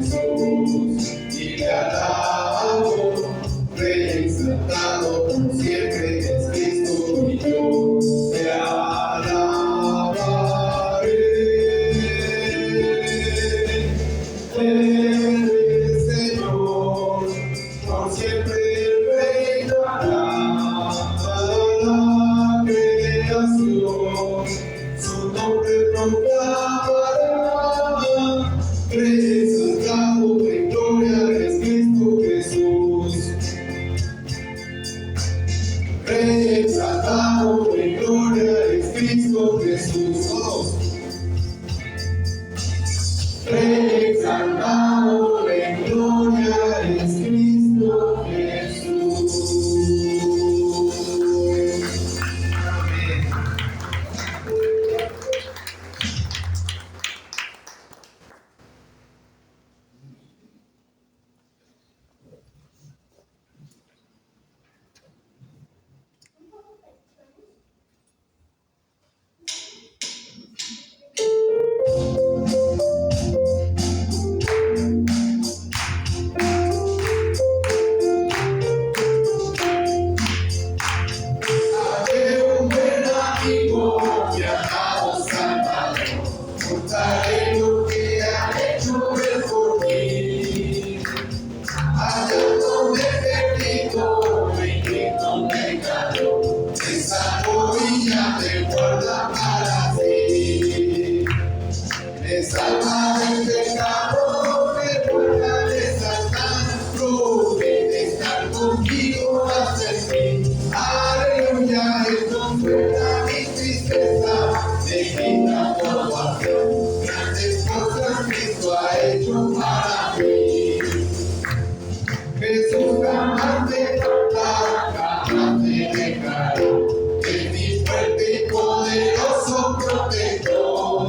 Jesús y le alabo, Rey exaltado por siempre es Cristo y yo te alabaré. El Señor por siempre reinará a la creación, su nombre proclamará. Rey exaltado en gloria es Cristo Jesús. Rey exaltado en gloria es Cristo Jesús. Todos. Rey exaltado en gloria es Cristo Jesús. Amén. Contaré lo que ha hecho Él por mí. Hallándome perdido, en Cristo me ganó. Me salvó y ya me guarda para sí. Me salva del pecado, me guarda de Satán. Promete estar conmigo hasta el fin. Aleluya, Él consuela mi tristeza. Me quita todo afán. Grandes cosas Cristo ha hecho para mí. Jesús jamás me faltará, jamás me dejará. Es mi fuerte y poderoso protector.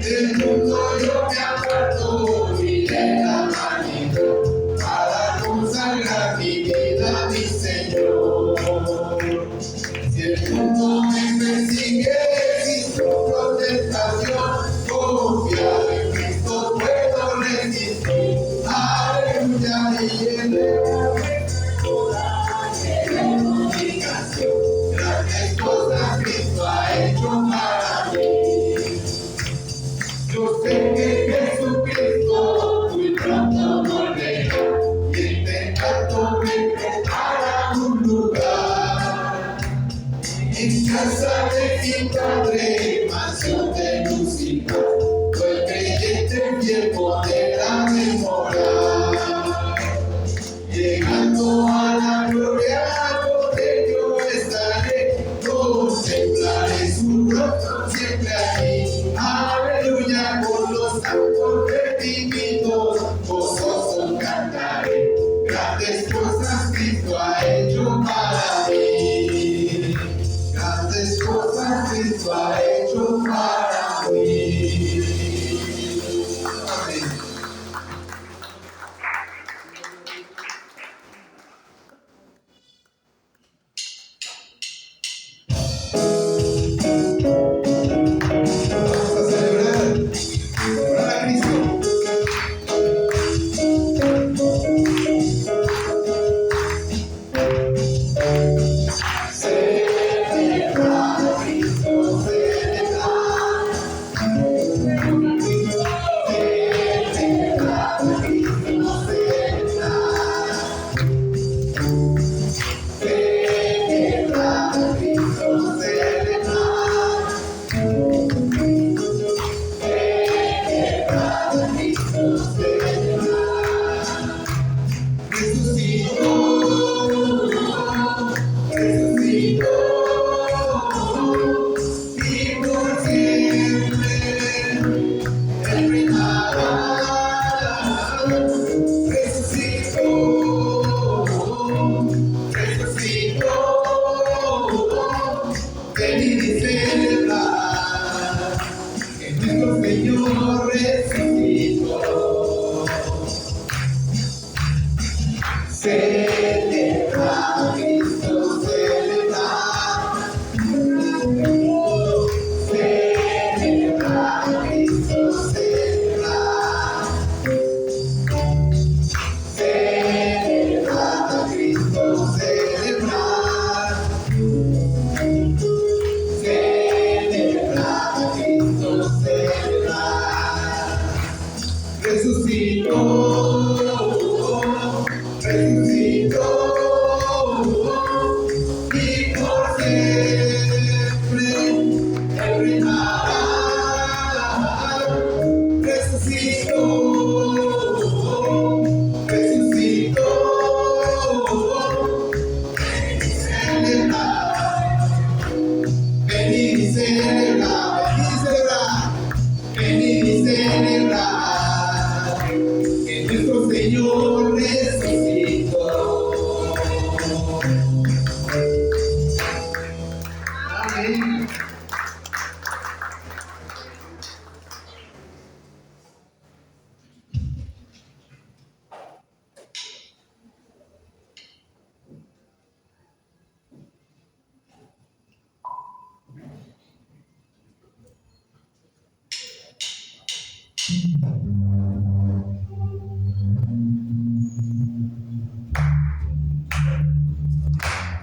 Del mundo yo me aparto y de la vanidad para consagrar mi vida a mi Señor. Si el mundo me persigue sin su protestación, confiado en Cristo puedo resistir. Aleluya, y en el comunicación, grandes cosas Cristo ha hecho para mí. Yo sé que Jesucristo muy pronto volverá y entre tanto me prepara un lugar. En casa de mi Padre, mansión de luz y paz, el creyente fiel podrá demorar. Llegando a la gloria, con ello estaré, contemplaré su rostro siempre allí. Aleluya, con los santos redimidos, gozoso cantaré. Grandes cosas Cristo ha hecho para mí. Grandes cosas Cristo ha hecho para mí. Amén. Vamos a celebrar a Cristo. Señor resucitó.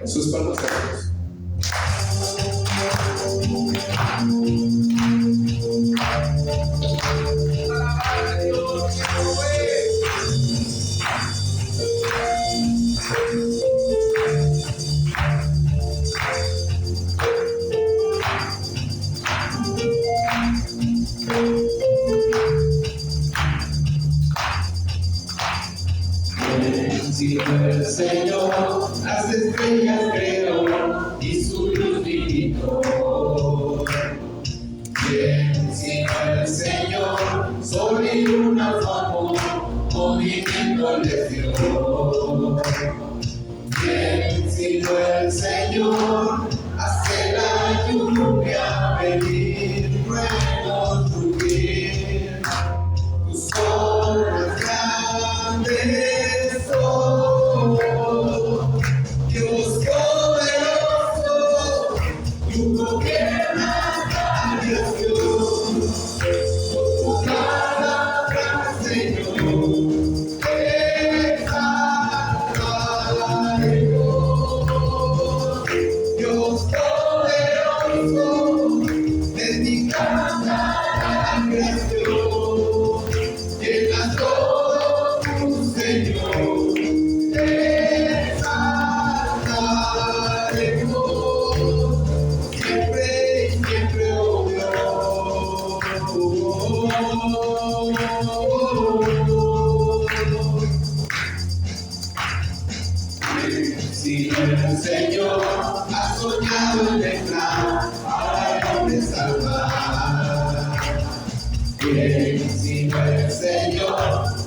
Sus palmas a Dios. El Señor, las estrellas creó y su luz brilló. Bien, sino el Señor, sol y luna formó, movimiento le dio. Bien, sino el Señor, hace la lluvia venir, trueno rugir, tus obras grandes. Dios poderoso, tú gobiernas la creación, tu palabra, Señor, exaltaremos. Dios poderoso, dedicada la creación, llena todo tu Señor. Si el Señor ha soñado en entrar para el hombre salvar, bien, si el Señor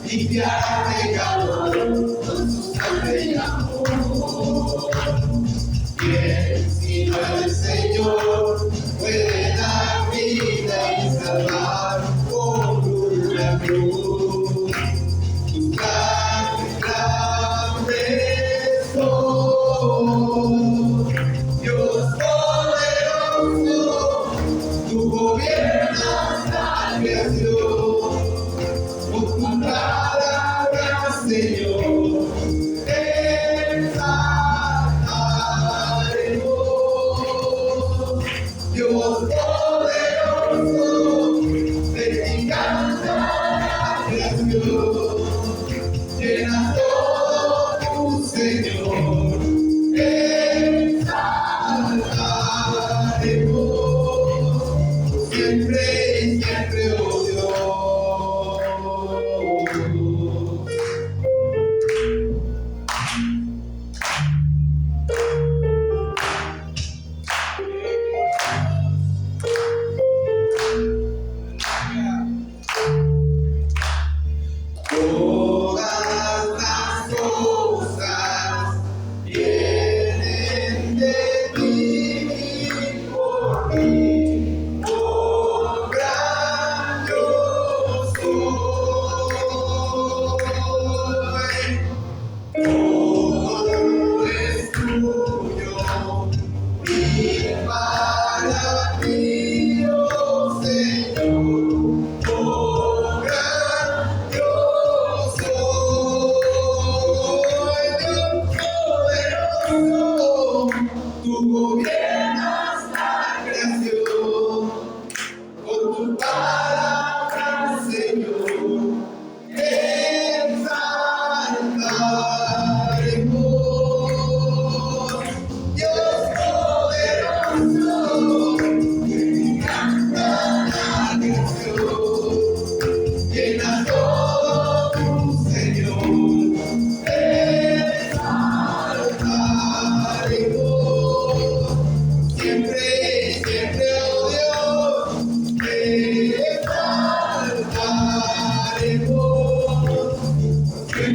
limpiará de calor con su sangre y amor, bien, si el Señor puede dar vida y salvar con una cruz, tus Dios poderoso, tú gobiernas la creación, con tu palabra, Señor, exaltaremos. Dios poderoso, dedicando la creación, llena todo tu Señor. Siempre y siempre, oh Dios.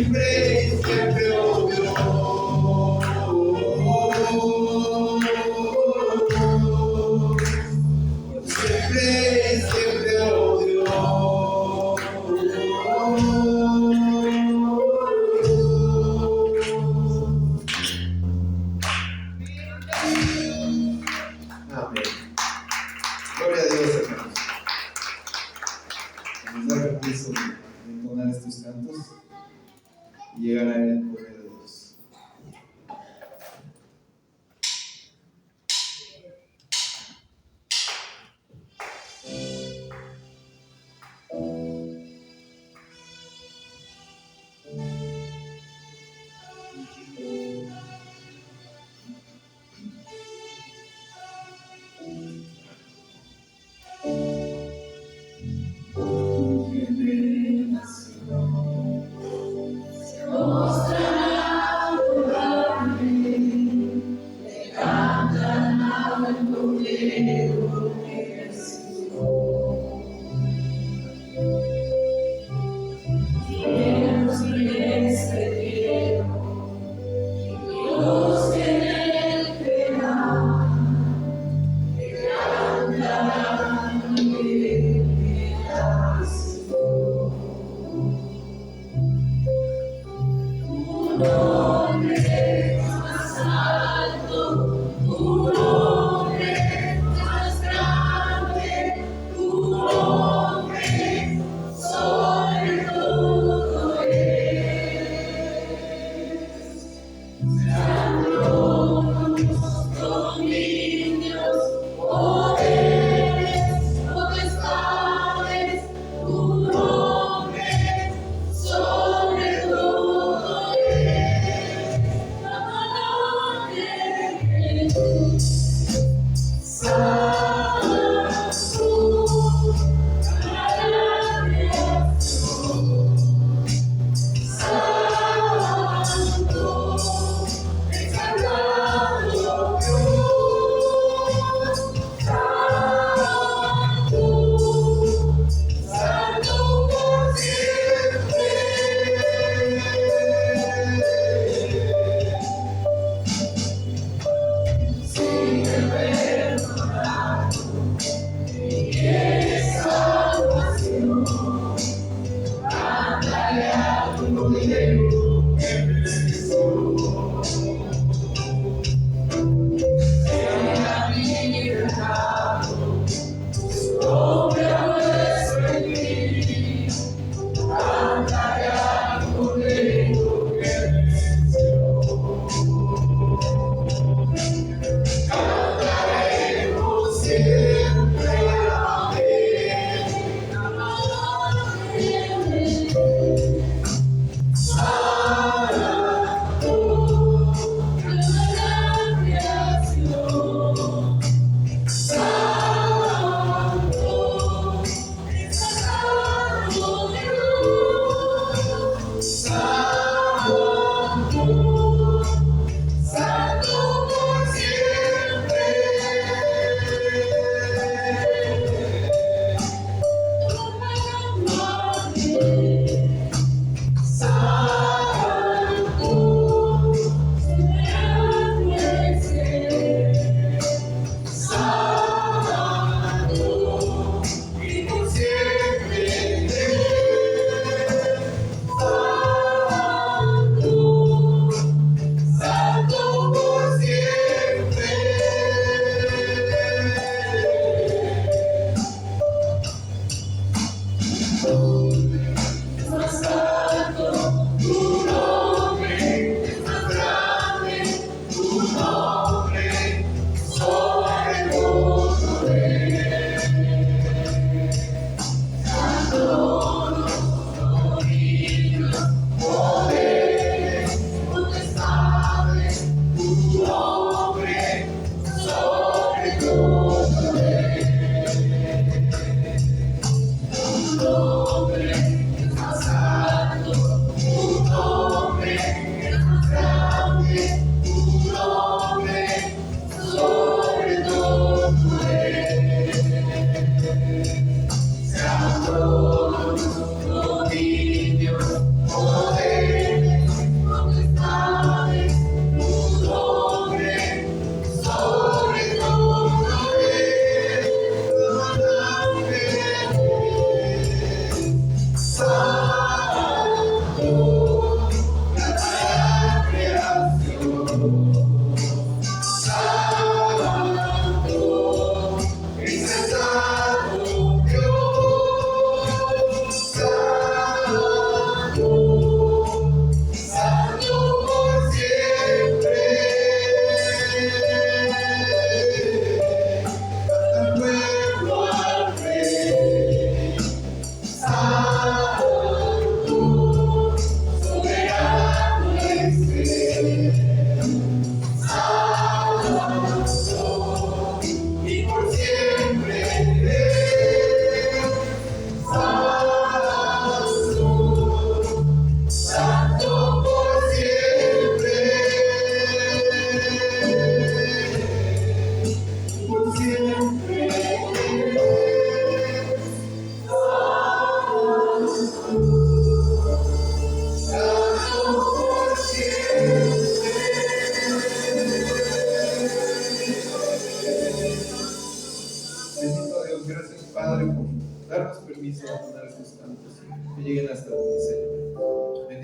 siempre, siempre, oh Dios. Siempre, siempre, oh Dios. Amén. Gloria a Dios, hermanos. Nos da permiso de entonar estos cantos y llegar a Él por medio de Dios.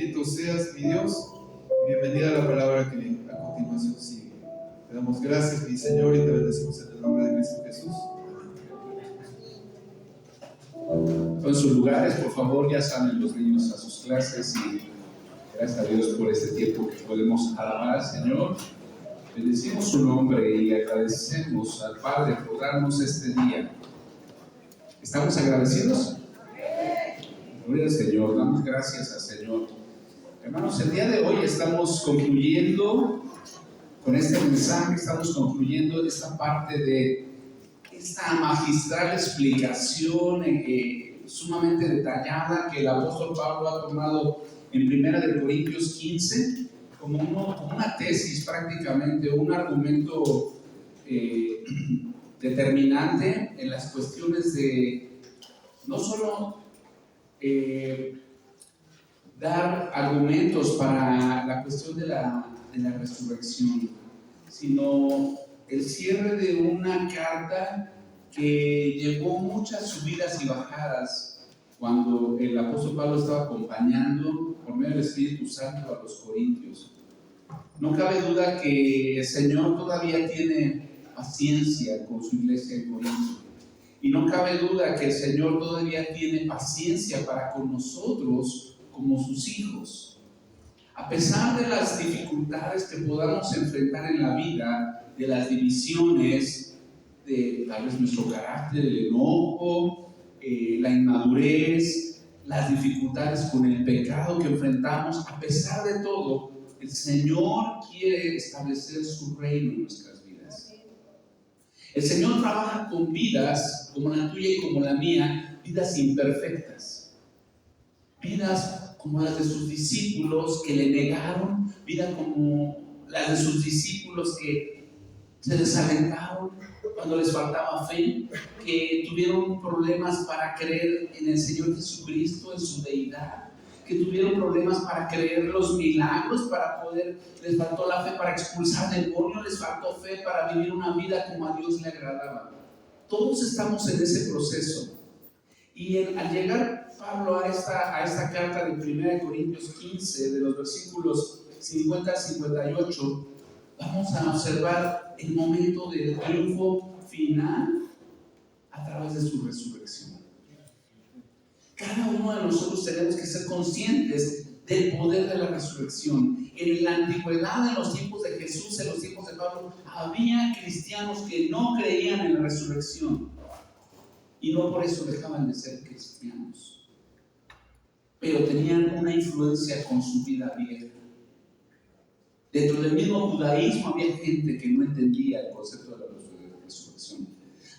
Bendito seas, mi Dios, y bienvenida a la palabra que a continuación sigue. Te damos gracias, mi Señor, y te bendecimos en el nombre de Cristo Jesús. En sus lugares, por favor, ya salen los niños a sus clases y gracias a Dios por este tiempo que podemos alabar al Señor. Bendecimos su nombre y agradecemos al Padre por darnos este día. ¿Estamos agradecidos? Gloria al Señor, damos gracias al Señor. Hermanos, el día de hoy estamos concluyendo con este mensaje, estamos concluyendo esta parte de esta magistral explicación sumamente detallada que el apóstol Pablo ha tomado en 1 Corintios 15 como una tesis prácticamente, un argumento determinante en las cuestiones de no solo dar argumentos para la cuestión de la resurrección, sino el cierre de una carta que llevó muchas subidas y bajadas cuando el apóstol Pablo estaba acompañando por medio del Espíritu Santo a los corintios. No cabe duda que el Señor todavía tiene paciencia con su iglesia en Corinto. Y no cabe duda que el Señor todavía tiene paciencia para con nosotros como sus hijos. A pesar de las dificultades que podamos enfrentar en la vida, de las divisiones, de tal vez nuestro carácter, el enojo, la inmadurez, las dificultades con el pecado que enfrentamos, a pesar de todo, el Señor quiere establecer su reino en nuestras vidas. El Señor trabaja con vidas como la tuya y como la mía, vidas imperfectas, vidas como las de sus discípulos que le negaron, vidas como las de sus discípulos que se desalentaron cuando les faltaba fe, que tuvieron problemas para creer en el Señor Jesucristo, en su deidad, que tuvieron problemas para creer los milagros, les faltó la fe para expulsar demonios, les faltó fe para vivir una vida como a Dios le agradaba. Todos estamos en ese proceso. Y al llegar Pablo a esta carta de 1 Corintios 15, de los versículos 50 al 58, vamos a observar el momento del triunfo final a través de su resurrección. Cada uno de nosotros tenemos que ser conscientes del poder de la resurrección. En la antigüedad, en los tiempos de Jesús, en los tiempos de Pablo, había cristianos que no creían en la resurrección y no por eso dejaban de ser cristianos, pero tenían una influencia con su vida vieja. Dentro del mismo judaísmo había gente que no entendía el concepto de la resurrección.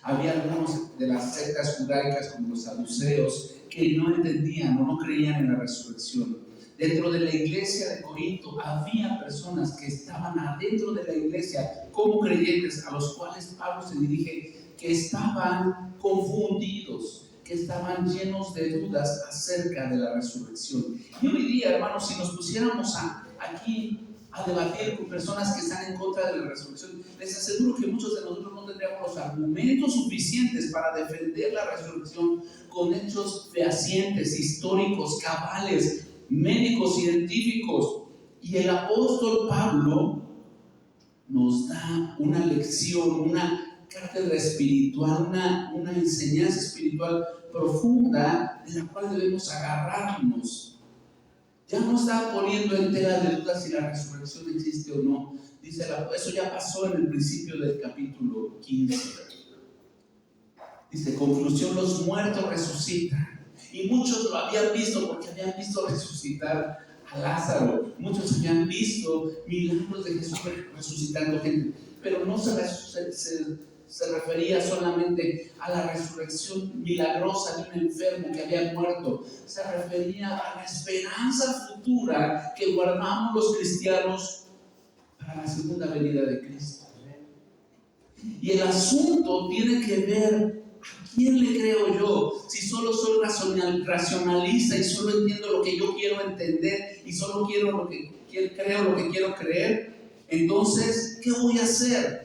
Había algunos de las sectas judaicas como los saduceos que no entendían o no creían en la resurrección. Dentro de la iglesia de Corinto había personas que estaban adentro de la iglesia como creyentes, a los cuales Pablo se dirige, que estaban confundidos, que estaban llenos de dudas acerca de la resurrección. Y hoy día, hermanos, si nos pusiéramos aquí a debatir con personas que están en contra de la resurrección, les aseguro que muchos de nosotros no tendríamos los argumentos suficientes para defender la resurrección con hechos fehacientes, históricos, cabales, médicos, científicos. Y el apóstol Pablo nos da una lección, una cátedra espiritual, una enseñanza espiritual profunda de la cual debemos agarrarnos. Ya no está poniendo en tela de duda si la resurrección existe o no. Dice, eso ya pasó en el principio del capítulo 15. Dice, conclusión, los muertos resucitan. Y muchos lo habían visto porque habían visto resucitar a Lázaro. Muchos habían visto milagros de Jesús resucitando gente. Pero no se refería solamente a la resurrección milagrosa de un enfermo que había muerto. Se refería a la esperanza futura que guardamos los cristianos para la segunda venida de Cristo. Y el asunto tiene que ver a quién le creo yo. Si solo soy racionalista y solo entiendo lo que yo quiero entender y solo creo lo que quiero creer, entonces, ¿qué voy a hacer?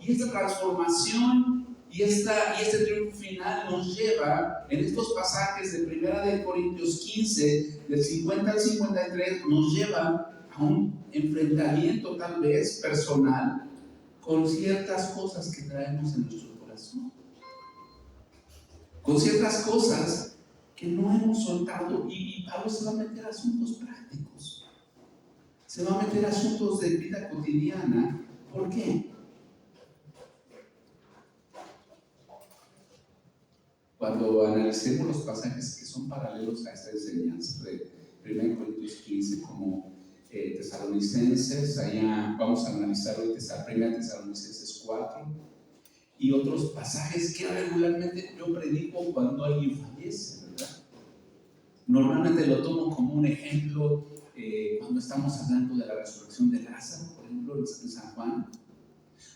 Y esta transformación Y este triunfo final nos lleva, en estos pasajes de 1 Corintios 15, del 50 al 53, nos lleva a un enfrentamiento tal vez personal con ciertas cosas que traemos en nuestro corazón, con ciertas cosas que no hemos soltado, y Pablo se va a meter a asuntos prácticos, se va a meter a asuntos de vida cotidiana. ¿Por qué? Cuando analicemos los pasajes que son paralelos a esta enseñanza de 1 Corintios 15, como Tesalonicenses, allá vamos a analizar hoy 1 Tesalonicenses 4, y otros pasajes que regularmente yo predico cuando alguien fallece, ¿verdad? Normalmente lo tomo como un ejemplo cuando estamos hablando de la resurrección de Lázaro, por ejemplo, en San Juan.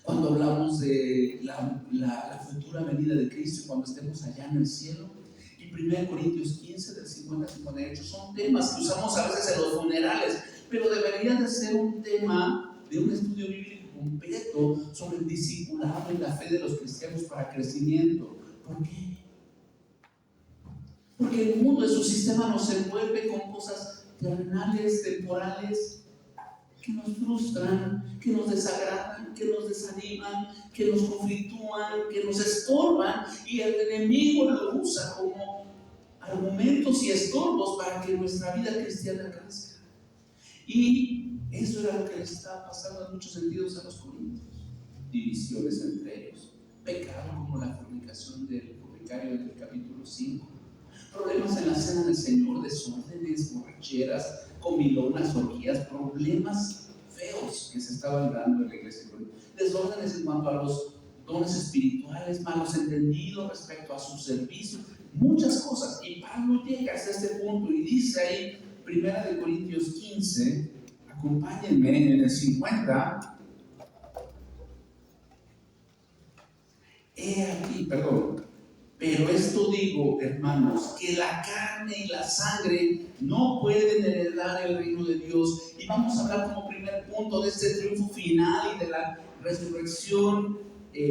Cuando hablamos de la futura venida de Cristo y cuando estemos allá en el cielo. Y 1 Corintios 15, del 50 al 58, son temas que usamos a veces en los funerales, pero debería de ser un tema de un estudio bíblico completo sobre el discipulado y la fe de los cristianos para crecimiento. ¿Por qué? Porque el mundo, en su sistema, nos envuelve con cosas terrenales, temporales, que nos frustran, que nos desagradan, que nos desaniman, que nos conflictúan, que nos estorban, y el enemigo lo usa como argumentos y estorbos para que nuestra vida cristiana crezca. Y eso era lo que les estaba pasando en muchos sentidos a los corintios: divisiones entre ellos, pecado como la fornicación del fornicario del capítulo 5, problemas en la cena del Señor, desórdenes, borracheras, comilonas, orgías, problemas feos que se estaban dando en la iglesia, desórdenes en cuanto a los dones espirituales, malos entendidos respecto a su servicio, muchas cosas. Y Pablo llega hasta este punto y dice ahí, 1 Corintios 15, acompáñenme en el 50. Pero esto digo, hermanos, que la carne y la sangre no pueden heredar el reino de Dios. Y vamos a hablar como primer punto de este triunfo final y de la resurrección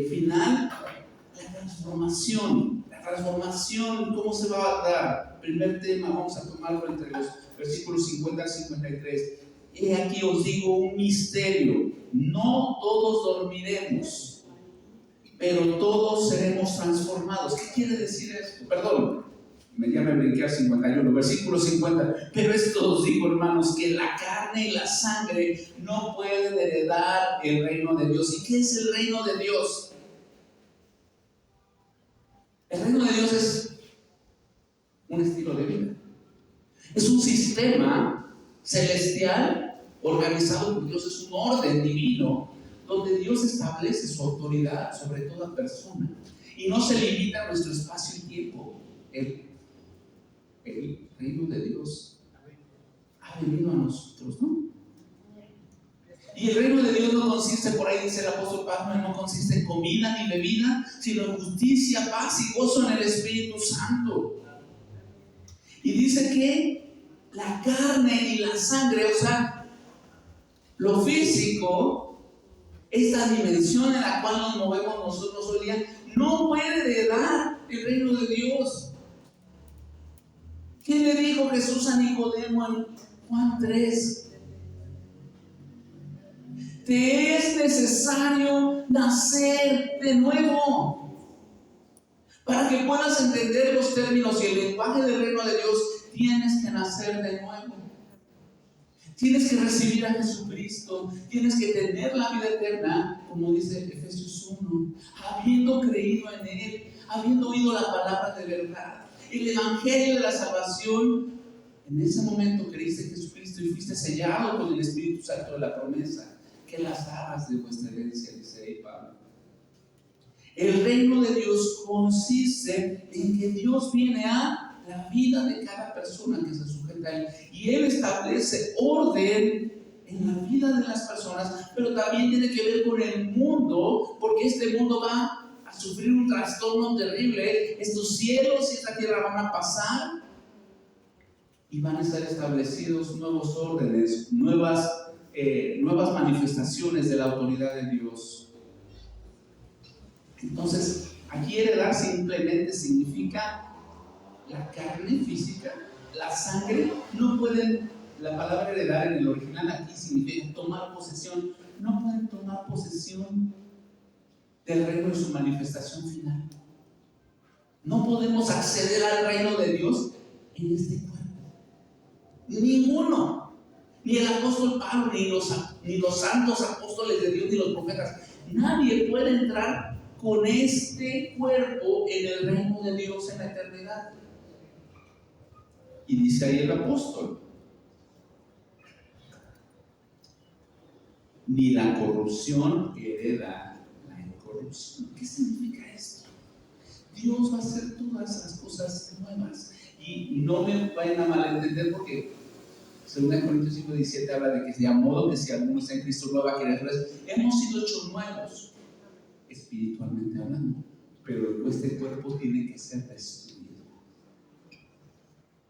final, la transformación. La transformación, ¿cómo se va a dar? Primer tema, vamos a tomarlo entre los versículos 50 al 53. He aquí os digo un misterio: no todos dormiremos, pero todos seremos transformados. ¿Qué quiere decir esto? Perdón, ya me brinqué al 51, versículo 50. Pero esto os digo, hermanos, que la carne y la sangre no pueden heredar el reino de Dios. ¿Y qué es el reino de Dios? El reino de Dios es un estilo de vida. Es un sistema celestial organizado por Dios. Es un orden divino donde Dios establece su autoridad sobre toda persona y no se limita a nuestro espacio y tiempo. El reino de Dios ha venido a nosotros, ¿no? Y el reino de Dios no consiste, por ahí dice el apóstol Pablo, no consiste en comida ni bebida, sino en justicia, paz y gozo en el Espíritu Santo. Y dice que la carne y la sangre, o sea, lo físico, esta dimensión en la cual nos movemos nosotros hoy día, no puede heredar el reino de Dios. ¿Qué le dijo Jesús a Nicodemo en Juan 3? Te es necesario nacer de nuevo para que puedas entender los términos y el lenguaje del reino de Dios. Tienes que nacer de nuevo. Tienes que recibir a Jesucristo, tienes que tener la vida eterna, como dice Efesios 1, habiendo creído en Él, habiendo oído la palabra de verdad, el evangelio de la salvación. En ese momento creíste en Jesucristo y fuiste sellado con el Espíritu Santo de la promesa, que las arras de vuestra herencia, dice ahí Pablo. El reino de Dios consiste en que Dios viene a la vida de cada persona que se sujeta a Él, y Él establece orden en la vida de las personas, pero también tiene que ver con el mundo, porque este mundo va a sufrir un trastorno terrible. Estos cielos y esta tierra van a pasar y van a estar establecidos nuevos órdenes, nuevas manifestaciones de la autoridad de Dios. Entonces, Aquí heredar simplemente significa la carne física, la sangre. No pueden, la palabra heredar en el original aquí significa tomar posesión. No pueden tomar posesión del reino de su manifestación final. No podemos acceder al reino de Dios en este cuerpo. Ninguno. Ni el apóstol Pablo, ni los santos apóstoles de Dios, ni los profetas. Nadie puede entrar con este cuerpo en el reino de Dios en la eternidad. Y dice ahí el apóstol: ni la corrupción hereda la incorrupción. ¿Qué significa esto? Dios va a hacer todas las cosas nuevas. Y no me vayan a malentender, porque 2 Corintios 5:17 habla de que de modo que si alguno está en Cristo, nueva criatura es. Hemos sido hechos nuevos, espiritualmente hablando, pero este cuerpo tiene que ser destruido.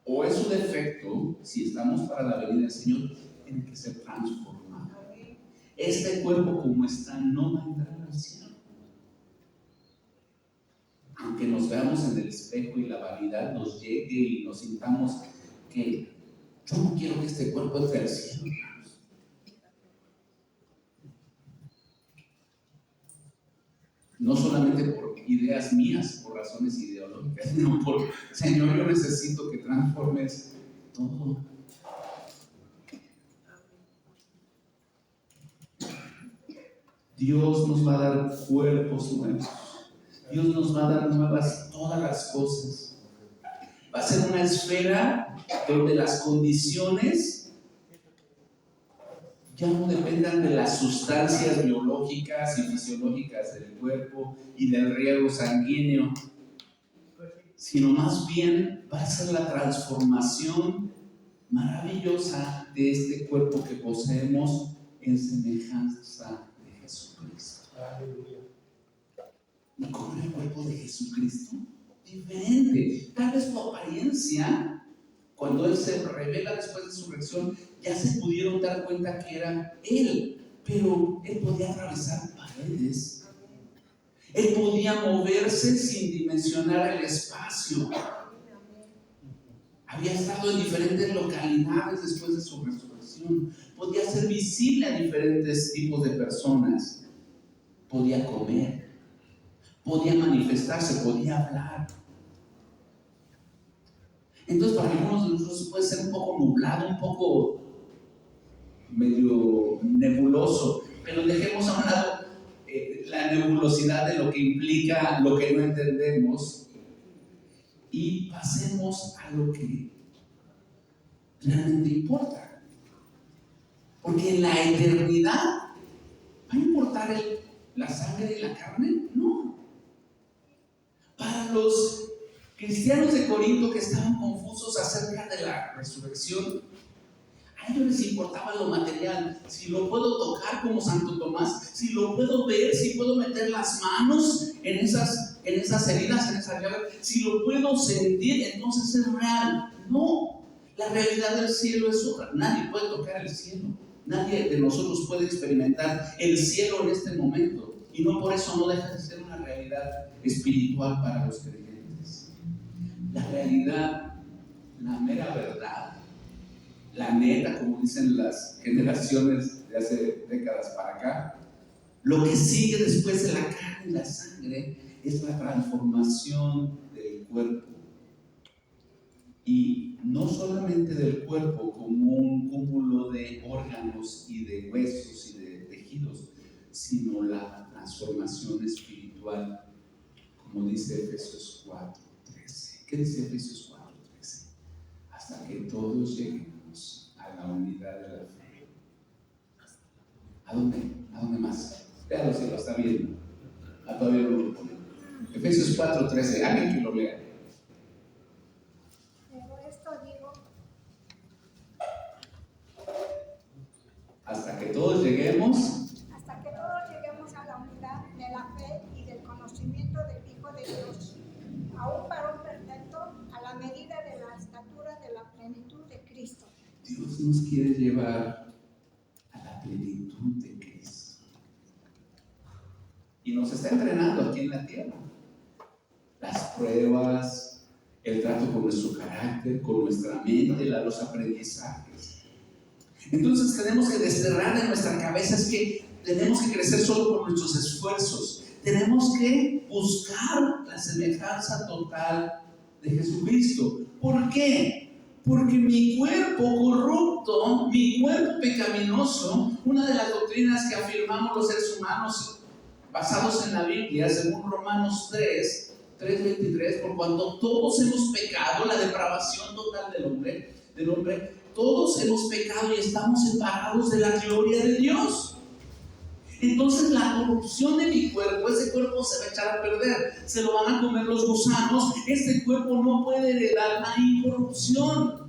O es su defecto, si estamos para la venida del Señor, tiene que ser transformado. Este cuerpo como está no va a entrar al cielo. Aunque nos veamos en el espejo y la vanidad nos llegue y nos sintamos que yo no quiero que este cuerpo entre al cielo, hermanos. No solamente por ideas mías, por razones ideológicas, sino por, Señor, yo necesito que transformes todo. Dios nos va a dar cuerpos nuevos. Dios nos va a dar nuevas todas las cosas. Va a ser una esfera donde las condiciones ya no dependan de las sustancias biológicas y fisiológicas del cuerpo y del riego sanguíneo, sino más bien va a ser la transformación maravillosa de este cuerpo que poseemos en semejanza de Jesucristo. Aleluya. ¿Y cómo era el cuerpo de Jesucristo? Diferente. Tal vez su apariencia, cuando Él se revela después de su resurrección, ya se pudieron dar cuenta que era Él, pero Él podía atravesar paredes. Él podía moverse sin dimensionar el espacio. Había estado en diferentes localidades después de su resurrección. Podía ser visible a diferentes tipos de personas. Podía comer. Podía manifestarse, podía hablar. Entonces, para algunos de nosotros puede ser un poco nublado, un poco medio nebuloso, pero dejemos a un lado la nebulosidad de lo que implica lo que no entendemos y pasemos a lo que realmente importa. Porque en la eternidad, ¿va a importar la sangre y la carne? No. Para los cristianos de Corinto que estaban confusos acerca de la resurrección, a ellos les importaba lo material. Si lo puedo tocar como Santo Tomás, si lo puedo ver, si puedo meter las manos en esas heridas, en esa llaga, si lo puedo sentir, entonces es real. No, la realidad del cielo es otra. Nadie puede tocar el cielo. Nadie de nosotros puede experimentar el cielo en este momento. Y no por eso no deja de ser una realidad espiritual para los creyentes. La realidad, la mera verdad, la neta, como dicen las generaciones de hace décadas para acá, lo que sigue después de la carne y la sangre es la transformación del cuerpo. Y no solamente del cuerpo como un cúmulo de órganos y de huesos y de tejidos, sino la transformación espiritual, como dice Efesios 4:13. ¿Qué dice Efesios 4:13? Hasta que todos lleguemos a la unidad de la fe. ¿A dónde? ¿A dónde más? Véalo si lo está viendo. Todavía no lo pone. Efesios 4:13. Alguien que lo lea. Hasta que todos lleguemos a la unidad de la fe y del conocimiento del Hijo de Dios, a un varón perfecto, a la medida de la estatura de la plenitud de Cristo. Dios nos quiere llevar a la plenitud de Cristo. Y nos está entrenando aquí en la tierra. las pruebas, el trato con nuestro carácter, con nuestra mente, los aprendizajes. Entonces tenemos que desterrar de nuestra cabeza es que tenemos que crecer solo por nuestros esfuerzos. Tenemos que buscar la semejanza total de Jesucristo. ¿Por qué? Porque mi cuerpo corrupto, mi cuerpo pecaminoso, una de las doctrinas que afirmamos los seres humanos basados en la Biblia, según Romanos 3:23, por cuanto todos hemos pecado, la depravación total del hombre, todos hemos pecado y estamos separados de la gloria de Dios. Entonces la corrupción de mi cuerpo, ese cuerpo se va a echar a perder, se lo van a comer los gusanos, este cuerpo no puede heredar la incorrupción.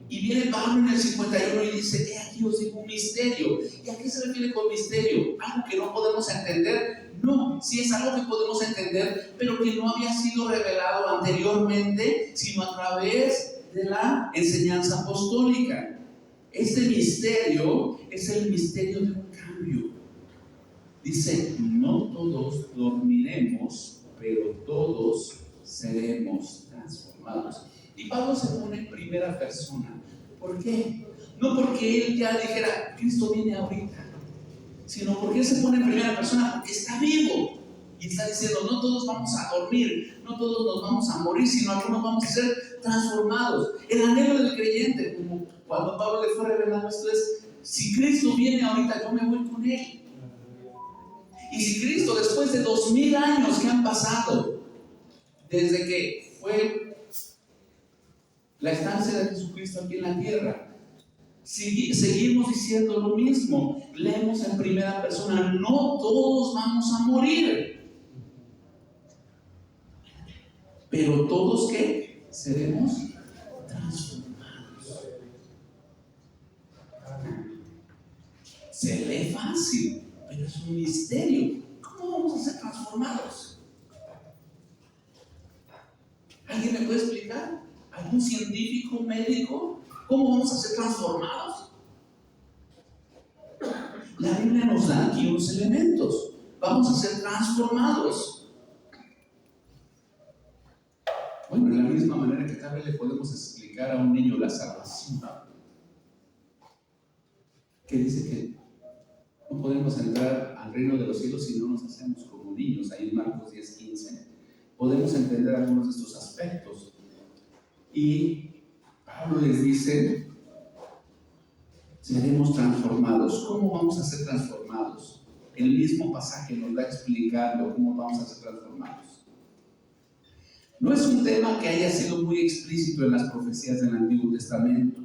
Y viene Pablo en el 51 y dice, he aquí os digo un misterio. ¿Y a qué se refiere con misterio? ¿Algo que no podemos entender? No, sí es algo que podemos entender, pero que no había sido revelado anteriormente, sino a través de la enseñanza apostólica. Este misterio es el misterio de un cambio. Dice, no todos dormiremos, pero todos seremos transformados. Y Pablo se pone en primera persona. ¿Por qué? No porque él ya dijera, Cristo viene ahorita, sino porque él se pone en primera persona porque está vivo. Y está diciendo, no todos vamos a dormir, no todos nos vamos a morir, sino algunos vamos a ser transformados. El anhelo del creyente, como cuando Pablo le fue revelando esto, es, si Cristo viene ahorita, yo me voy con él. Y si Cristo, después de 2000 años que han pasado, desde que fue la estancia de Jesucristo aquí en la tierra, seguimos diciendo lo mismo. Leemos en primera persona, no todos vamos a morir, pero todos ¿qué? Seremos transformados. Se lee fácil, pero es un misterio. ¿Cómo vamos a ser transformados? ¿Alguien me puede explicar? ¿Algún científico, médico? ¿Cómo vamos a ser transformados? La Biblia nos da aquí unos elementos. Vamos a ser transformados. Bueno, de la misma manera que tal vez le podemos explicar a un niño la salvación, que dice que no podemos entrar al reino de los cielos si no nos hacemos como niños. Ahí en Marcos 10:15 podemos entender algunos de estos aspectos. Y Pablo les dice, seremos transformados. ¿Cómo vamos a ser transformados? El mismo pasaje nos va explicando cómo vamos a ser transformados. No es un tema que haya sido muy explícito en las profecías del Antiguo Testamento.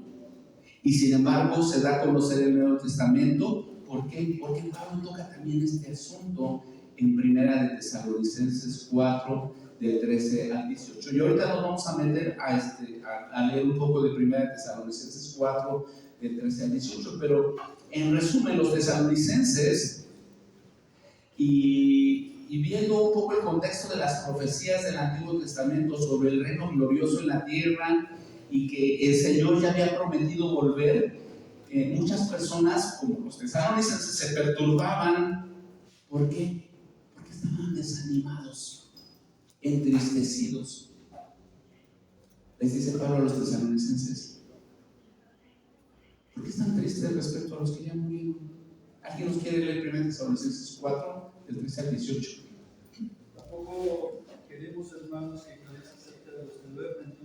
Y sin embargo se da a conocer el Nuevo Testamento. ¿Por qué? Porque Pablo toca también este asunto en Primera de Tesalonicenses 4, del 13 al 18. Y ahorita nos vamos a meter a leer un poco de Primera de Tesalonicenses 4, del 13 al 18. Pero en resumen, los tesalonicenses, y viendo un poco el contexto de las profecías del Antiguo Testamento sobre el reino glorioso en la tierra y que el Señor ya había prometido volver, muchas personas, como los tesalonicenses, se perturbaban. ¿Por qué? Porque estaban desanimados, entristecidos. Les dice Pablo a los tesalonicenses, ¿por qué están tristes respecto a los que ya murieron? ¿Alguien nos quiere leer 1 Tesalonicenses 4, del 13 al 18? Tampoco queremos, hermanos, que ignoréis acerca de los que duermen,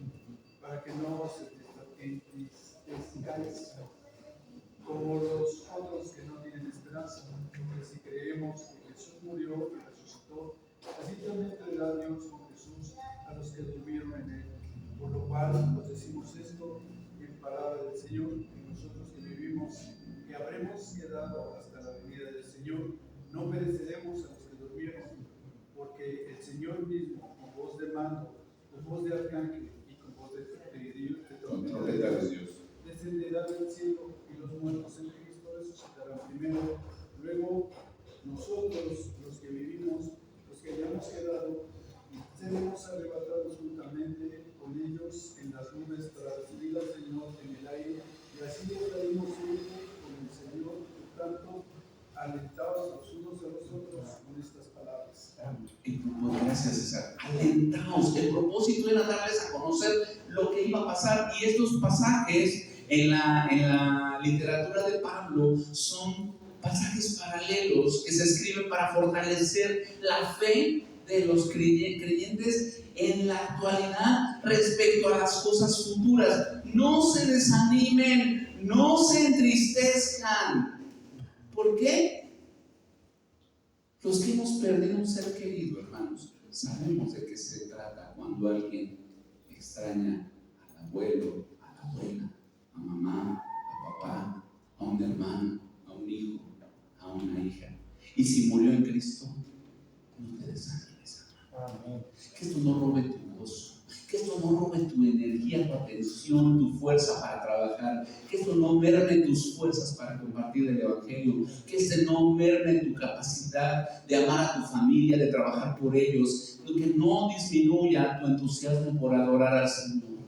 para que no os entristezcáis como los otros que no tienen esperanza. Porque si creemos que Jesús murió y resucitó, así también traerá Dios con Jesús a los que durmieron en él. Por lo cual os decimos esto en palabra del Señor, que nosotros que vivimos, que habremos quedado hasta la venida del Señor, no pereceremos a los que durmieron, porque el Señor mismo, con voz de mando, con voz de arcángel y con voz de trompeta de Dios, descenderá del cielo, y los muertos en Cristo resucitarán primero. Luego nosotros, los que vivimos, los que hayamos quedado, seremos arrebatados juntamente con ellos en las nubes para recibir al Señor en el aire, y así estaremos siempre con el Señor. Por tanto, alentaos los unos a los otros con estas palabras. Amén. alentaos. El propósito era darles a conocer lo que iba a pasar, y estos pasajes en la literatura de Pablo son pasajes paralelos que se escriben para fortalecer la fe de los creyentes en la actualidad respecto a las cosas futuras. No se desanimen, no se entristezcan. ¿Por qué? Los que hemos perdido un ser querido, hermanos, sabemos de qué se trata cuando alguien extraña al abuelo, a la abuela, a mamá, a papá, a un hermano, a un hijo, a una hija. Y si murió en Cristo, no te desanimes, hermano. Que esto no robe tu gozo, que esto no robe tu energía, tu atención, tu fuerza para trabajar, que esto no merme tus fuerzas para compartir el Evangelio, que no merme tu capacidad de amar a tu familia, de trabajar por ellos, que no disminuya tu entusiasmo por adorar al Señor,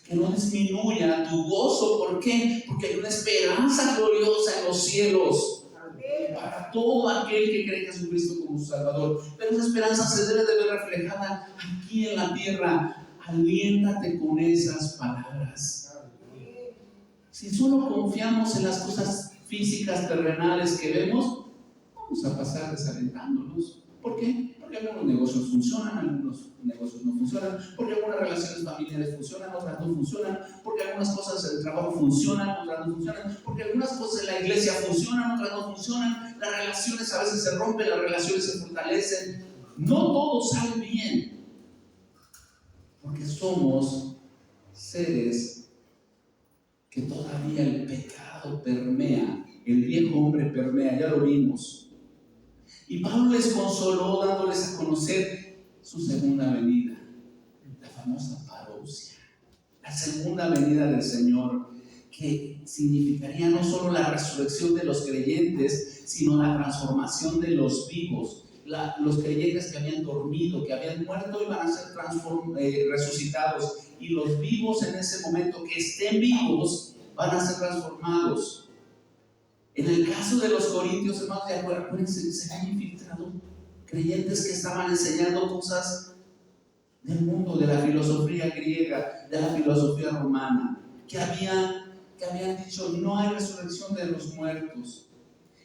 que no disminuya tu gozo. ¿Por qué? Porque hay una esperanza gloriosa en los cielos para todo aquel que cree en Jesucristo como su Salvador. Pero esa esperanza se debe de ver reflejada aquí en la tierra. Aliéntate con esas palabras. Si solo confiamos en las cosas físicas, terrenales que vemos, vamos a pasar desalentándonos. ¿Por qué? Porque algunos negocios funcionan, algunos negocios no funcionan, porque algunas relaciones familiares funcionan, otras no funcionan, porque algunas cosas en el trabajo funcionan, otras no funcionan, porque algunas cosas en la iglesia funcionan, otras no funcionan, las relaciones a veces se rompen, las relaciones se fortalecen. No todo sale bien, porque somos seres que todavía el pecado permea, el viejo hombre permea, ya lo vimos. Y Pablo les consoló dándoles a conocer su segunda venida, la famosa parousia, la segunda venida del Señor, que significaría no solo la resurrección de los creyentes, sino la transformación de los vivos. Los creyentes que habían dormido, que habían muerto, iban a ser resucitados, y los vivos en ese momento que estén vivos van a ser transformados. En el caso de los corintios, hermanos, acuérdense, se han infiltrado creyentes que estaban enseñando cosas del mundo, de la filosofía griega, de la filosofía romana, que habían dicho no hay resurrección de los muertos.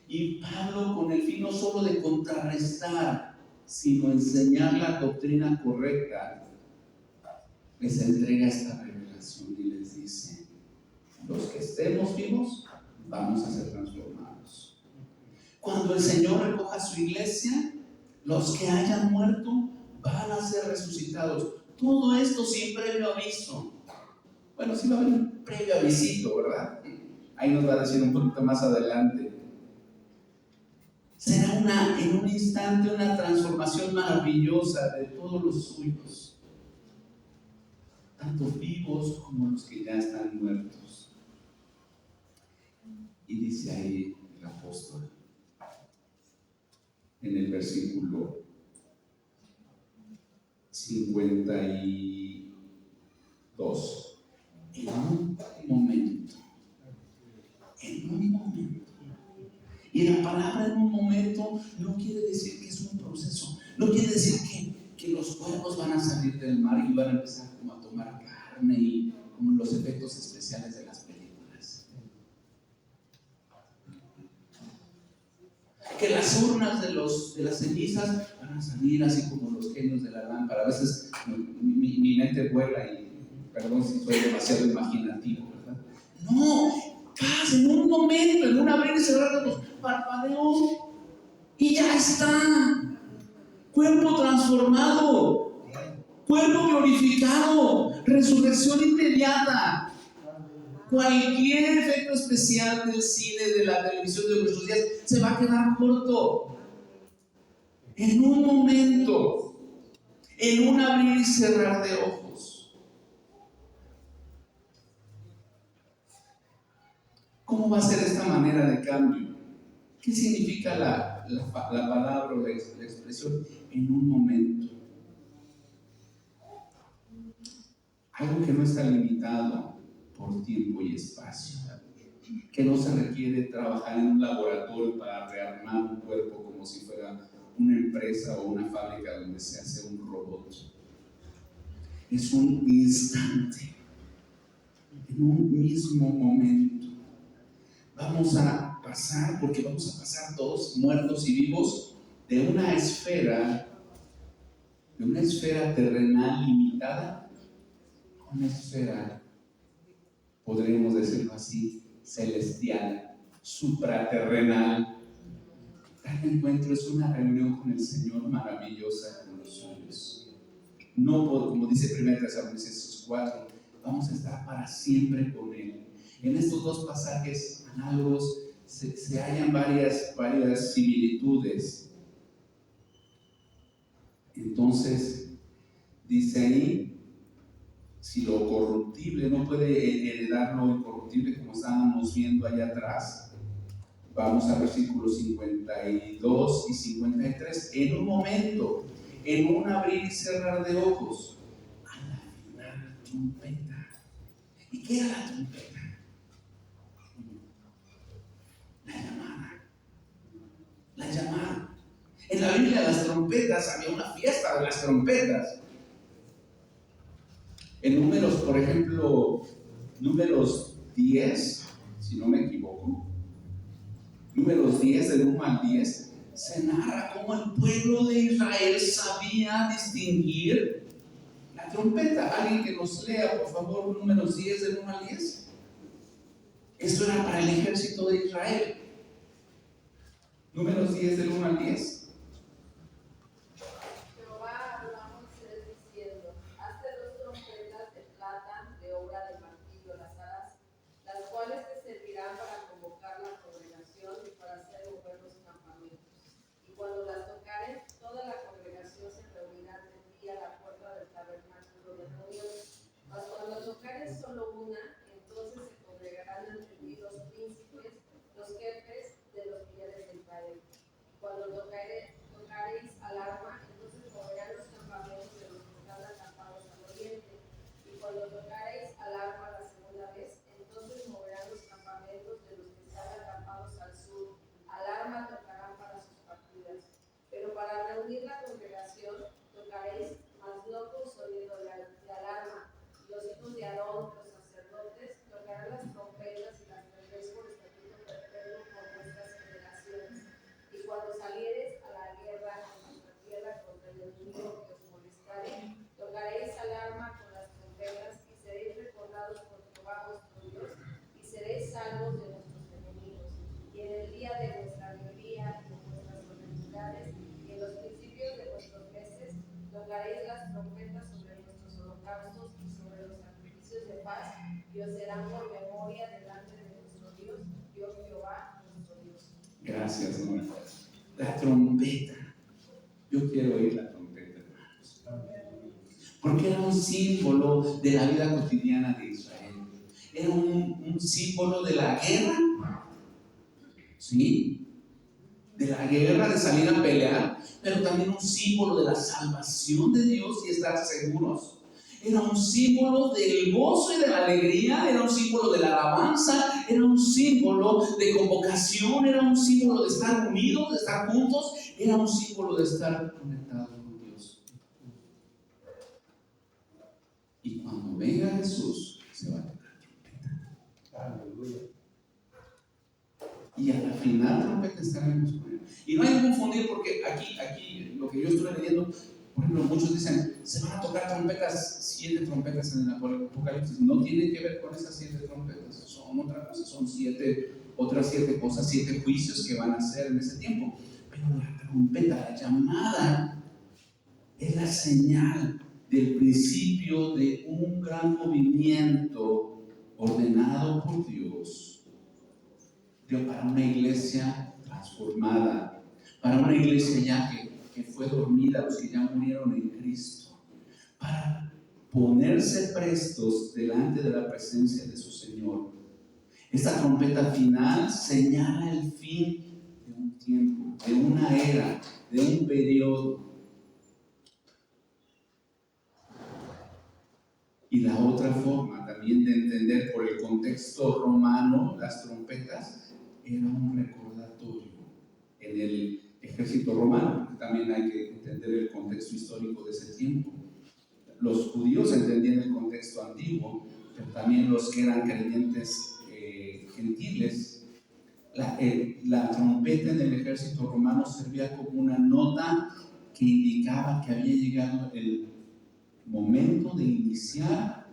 Y Pablo, con el fin no solo de contrarrestar, sino enseñar la doctrina correcta, les entrega esta revelación y les dice: los que estemos vivos vamos a ser transformados. Cuando el Señor recoja su iglesia, los que hayan muerto van a ser resucitados. Todo esto sin previo aviso. Bueno, sí va a haber un previo avisito, ¿verdad? Ahí nos va a decir un poquito más adelante. Será en un instante una transformación maravillosa de todos los suyos, tanto vivos como los que ya están muertos. Y dice ahí el apóstol, en el versículo 52, en un momento. Y la palabra en un momento no quiere decir que es un proceso, no quiere decir que los cuerpos van a salir del mar y van a empezar como a tomar carne y como los efectos especiales de las películas. Que las urnas de las cenizas van a salir así como los genios de la lámpara. A veces mi mente vuela y perdón si soy demasiado imaginativo, ¿verdad? No, pasa en un momento, en un abrir y cerrar de los parpadeos, y ya está. Cuerpo transformado, cuerpo glorificado, resurrección inmediata. Cualquier efecto especial del cine, de la televisión de nuestros días, se va a quedar corto. En un momento, en un abrir y cerrar de ojos. ¿Cómo va a ser esta manera de cambio? ¿Qué significa la palabra o la expresión en un momento? Algo que no está limitado por tiempo y espacio, que no se requiere trabajar en un laboratorio para rearmar un cuerpo como si fuera una empresa o una fábrica donde se hace un robot. Es un instante, en un mismo momento. Vamos a pasar, porque vamos a pasar todos, muertos y vivos, de una esfera terrenal limitada a una esfera, podríamos decirlo así, celestial, supraterrenal. Cada encuentro es una reunión con el Señor maravillosa con los suyos. No, como dice 1 Tesalonicenses 4, vamos a estar para siempre con Él. En estos dos pasajes análogos se hallan varias similitudes. Entonces, dice ahí, si lo corruptible no puede heredar lo incorruptible, como estábamos viendo allá atrás, vamos a versículos 52 y 53. En un momento, en un abrir y cerrar de ojos, a la final trompeta. ¿Y qué era la trompeta? La llamada. En la Biblia las trompetas, había una fiesta de las trompetas. En Números, por ejemplo, Números 10, si no me equivoco, Números 10, del 1 al 10, se narra cómo el pueblo de Israel sabía distinguir la trompeta. Alguien que nos lea, por favor, Números 10, del 1 al 10. Esto era para el ejército de Israel. Números 10, del 1 al 10. Jehová habló a Moisés diciendo: hazte 2 trompetas de plata de obra de martillo, las harás, las cuales te servirán para convocar la congregación y para hacer mover los campamentos. Y cuando las tocares, toda la congregación se reunirá de ti a la puerta del tabernáculo de reunión. Mas cuando tocares solo una, entonces se congregarán ante ti los príncipes, los jefes de los millares de Israel. Cuando tocareis alarma, entonces moverán los campamentos de los que están acampados al oriente. Y cuando tocareis alarma la segunda vez, entonces moverán los campamentos de los que están acampados al sur. Alarma tocarán para sus partidas. Pero para reunir la congregación tocaréis, mas no con sonido de alarma. Los hijos de Aarón, los sacerdotes, tocarán las trompetas y las tendréis por estatuto perpetuo por vuestras generaciones. Y cuando saliereis a la guerra en vuestra tierra contra el enemigo que os molestare, tocaréis alarma con las trompetas y seréis recordados por Jehová vuestro Dios y seréis salvos de vuestros enemigos. Y en el día de vuestra alegría y en vuestras solemnidades y en los principios de vuestros meses, tocaréis las trompetas sobre vuestros holocaustos y sobre los sacrificios de paz, y os serán por memoria delante de vuestro Dios, yo Jehová vuestro Dios. Gracias, Nora. La trompeta. Yo quiero oír la trompeta, hermanos. Porque era un símbolo de la vida cotidiana de Israel. Era un símbolo de la guerra. ¿Sí? De la guerra, de salir a pelear, pero también un símbolo de la salvación de Dios y estar seguros. Era un símbolo del gozo y de la alegría, era un símbolo de la alabanza, era un símbolo de convocación, era un símbolo de estar unidos, de estar juntos, era un símbolo de estar conectados con Dios. Y cuando venga Jesús, se va a tocar trompeta. Aleluya. Y a la final trompeta estaremos con Él. Y no hay que confundir, porque aquí lo que yo estoy leyendo, por ejemplo, muchos dicen, se van a tocar trompetas, 7 trompetas en el Apocalipsis. No tiene que ver con esas 7 trompetas, son otra cosa, son otras 7 cosas, 7 juicios que van a hacer en ese tiempo. Pero la trompeta, la llamada, es la señal del principio de un gran movimiento ordenado por Dios para una iglesia transformada, para una iglesia ya que fue dormida, los que ya murieron en Cristo, para ponerse prestos delante de la presencia de su Señor. Esta trompeta final señala el fin de un tiempo, de una era, de un periodo. Y la otra forma también de entender por el contexto romano las trompetas era un recordatorio. En el ejército romano, porque también hay que entender el contexto histórico de ese tiempo. Los judíos entendían el contexto antiguo, pero también los que eran creyentes gentiles. La trompeta en el ejército romano servía como una nota que indicaba que había llegado el momento de iniciar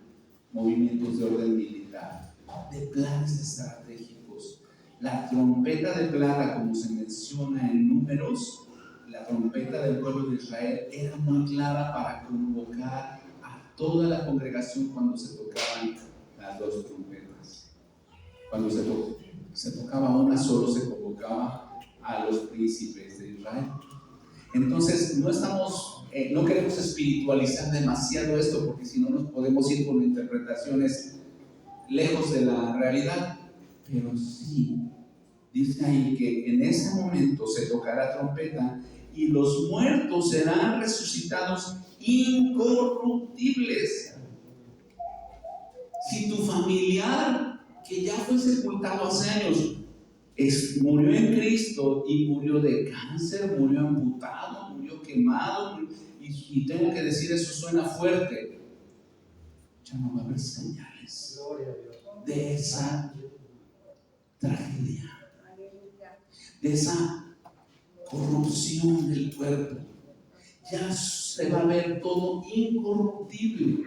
movimientos de orden militar, de planes estratégicos. La trompeta de plata, como se menciona en Números, la trompeta del pueblo de Israel era muy clara para convocar a toda la congregación cuando se tocaban las dos trompetas. Cuando se tocaba una, solo se convocaba a los príncipes de Israel. Entonces, no queremos espiritualizar demasiado esto, porque si no nos podemos ir con interpretaciones lejos de la realidad. Pero sí, dice ahí que en ese momento se tocará trompeta y los muertos serán resucitados incorruptibles. Si tu familiar que ya fue sepultado hace años murió en Cristo y murió de cáncer, murió amputado, murió quemado, y tengo que decir, eso suena fuerte, ya no va a haber señales de esa tragedia, de esa corrupción del cuerpo. Ya se va a ver todo incorruptible,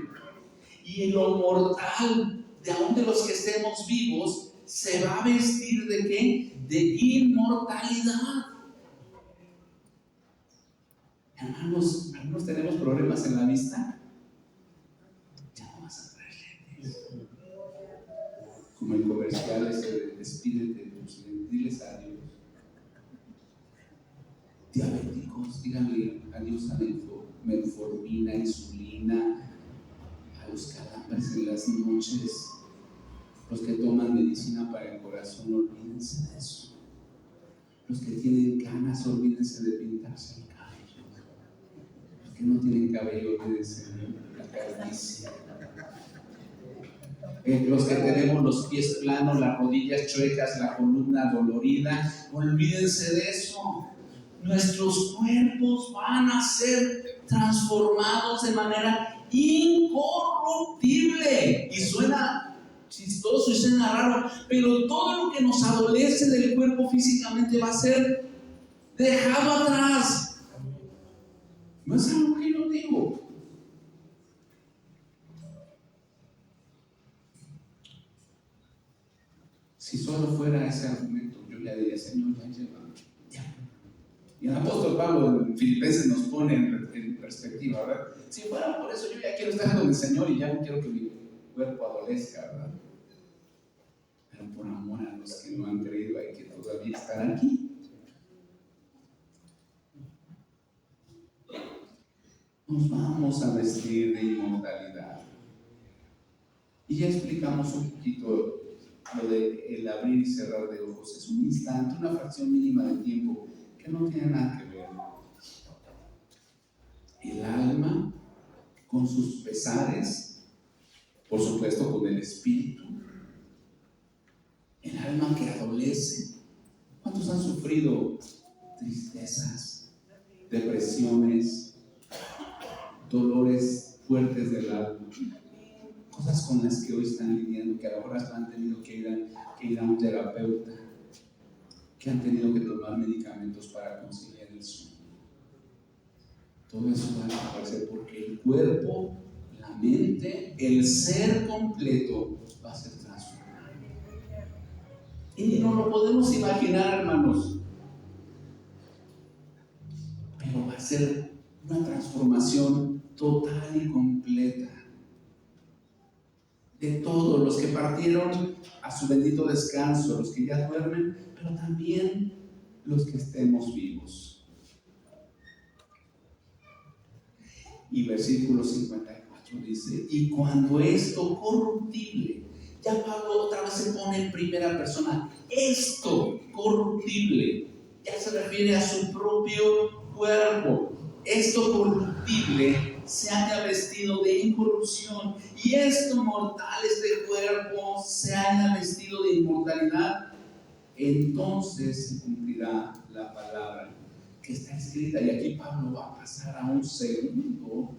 y lo mortal de aún de los que estemos vivos se va a vestir ¿de qué? De inmortalidad. Hermanos, algunos tenemos problemas en la vista, ya no vas a traer lentes. Como el comercial ese, despídete de tus lentes, diles adiós. Diabéticos, díganle adiós a la metformina, insulina, a los calambres en las noches. Los que toman medicina para el corazón, olvídense de eso. Los que tienen canas, olvídense de pintarse el cabello. Los que no tienen cabello, olvídense de la calvicie. Los que tenemos los pies planos, las rodillas chuecas, la columna dolorida, olvídense de eso. Nuestros cuerpos van a ser transformados de manera incorruptible. Y suena chistoso y suena raro, pero todo lo que nos adolece del cuerpo físicamente va a ser dejado atrás. No es algo que yo digo. Si solo fuera ese argumento, yo ya diría, Señor, ya. Y el apóstol Pablo en Filipenses nos pone en perspectiva, ¿verdad? Si fuera por eso, yo ya quiero estar con el Señor y ya no quiero que mi cuerpo adolezca, ¿verdad? Pero por amor a los que no han creído hay que todavía estar aquí. Nos vamos a vestir de inmortalidad. Y ya explicamos un poquito lo de el abrir y cerrar de ojos. Es un instante, una fracción mínima de tiempo que no tiene nada que ver. El alma con sus pesares, por supuesto con el espíritu. El alma que adolece. ¿Cuántos han sufrido tristezas, depresiones, dolores fuertes del alma? Cosas con las que hoy están lidiando, que ahora han tenido que ir a un terapeuta, que han tenido que tomar medicamentos para conciliar el sueño. Todo eso va a desaparecer porque el cuerpo, la mente, el ser completo va a ser transformado. Y no lo podemos imaginar, hermanos, pero va a ser una transformación total y completa. De todos los que partieron a su bendito descanso, los que ya duermen, pero también los que estemos vivos. Y versículo 54 dice, y cuando esto corruptible, ya Pablo otra vez se pone en primera persona, esto corruptible, ya se refiere a su propio cuerpo, esto corruptible se haya vestido de incorrupción y esto mortal, este cuerpo, se haya vestido de inmortalidad, entonces se cumplirá la palabra que está escrita. Y aquí Pablo va a pasar a un segundo,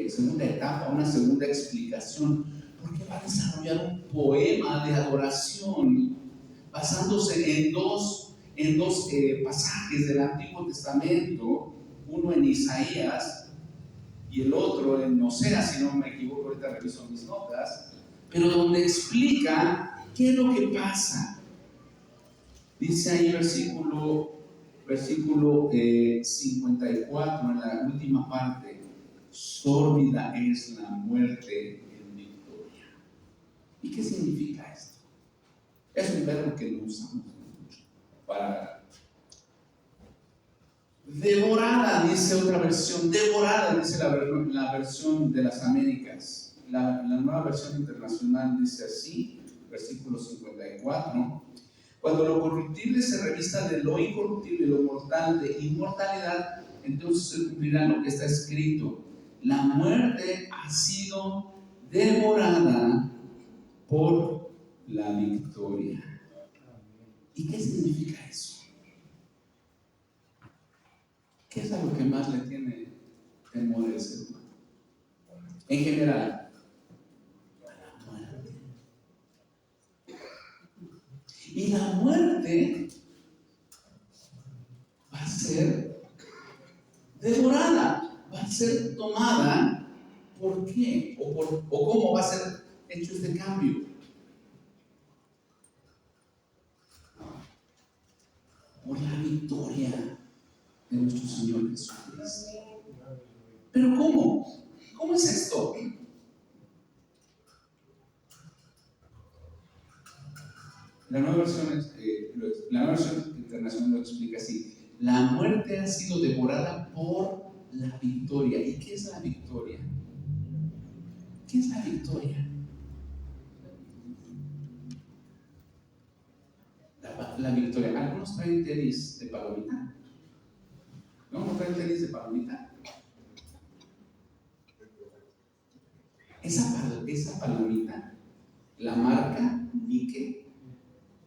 segunda etapa, una segunda explicación, porque va a desarrollar un poema de adoración basándose en dos pasajes del Antiguo Testamento, uno en Isaías y el otro en Oseas, si no me equivoco, ahorita reviso mis notas, pero donde explica qué es lo que pasa. Dice ahí versículo 54, en la última parte: sórdida es la muerte en victoria. ¿Y qué significa esto? Es un verbo que no usamos mucho para devorada, dice otra versión, devorada, dice la versión de las Américas. La nueva versión internacional dice así, versículo 54: cuando lo corruptible se revista de lo incorruptible, lo mortal de inmortalidad, entonces se cumplirá lo que está escrito: la muerte ha sido devorada por la victoria. ¿Y qué significa eso? ¿Qué es a lo que más le tiene temor el ser humano? En general, a la muerte. Y la muerte va a ser devorada, va a ser tomada. ¿Por qué? ¿O cómo va a ser hecho este cambio? Por la victoria de nuestro Señor Jesucristo. ¿Pero cómo? ¿Cómo es esto? La nueva versión internacional lo explica así: la muerte ha sido devorada por la victoria. ¿Y qué es la victoria? ¿Qué es la victoria? La victoria. ¿Algunos traen tenis de palomita? ¿No traen tenis de palomita? Esa palomita, la marca Nike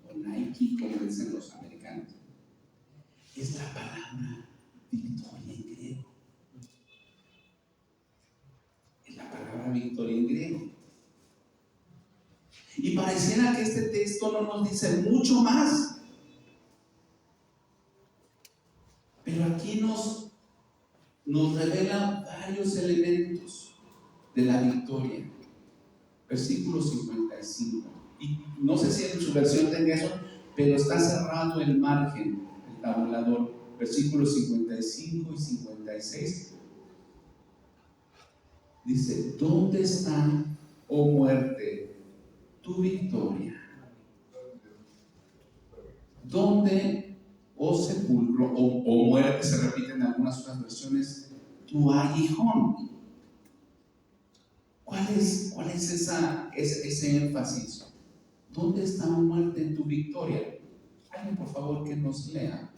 o Nike, como dicen los americanos, es la palabra victoria en griego. Es la palabra victoria en griego. Y pareciera que este texto no nos dice mucho más, pero aquí nos revela varios elementos de la victoria. Versículo 55. Y no sé si en su versión tenga eso, pero está cerrado el margen, el tabulador. Versículos 55 y 56. Dice: ¿dónde está, oh muerte, tu victoria? ¿Dónde, oh sepulcro, o muerte, se repite en algunas otras versiones, tu aguijón? ¿Cuál es ese énfasis? ¿Dónde está, oh muerte, tu victoria? Alguien, por favor, que nos lea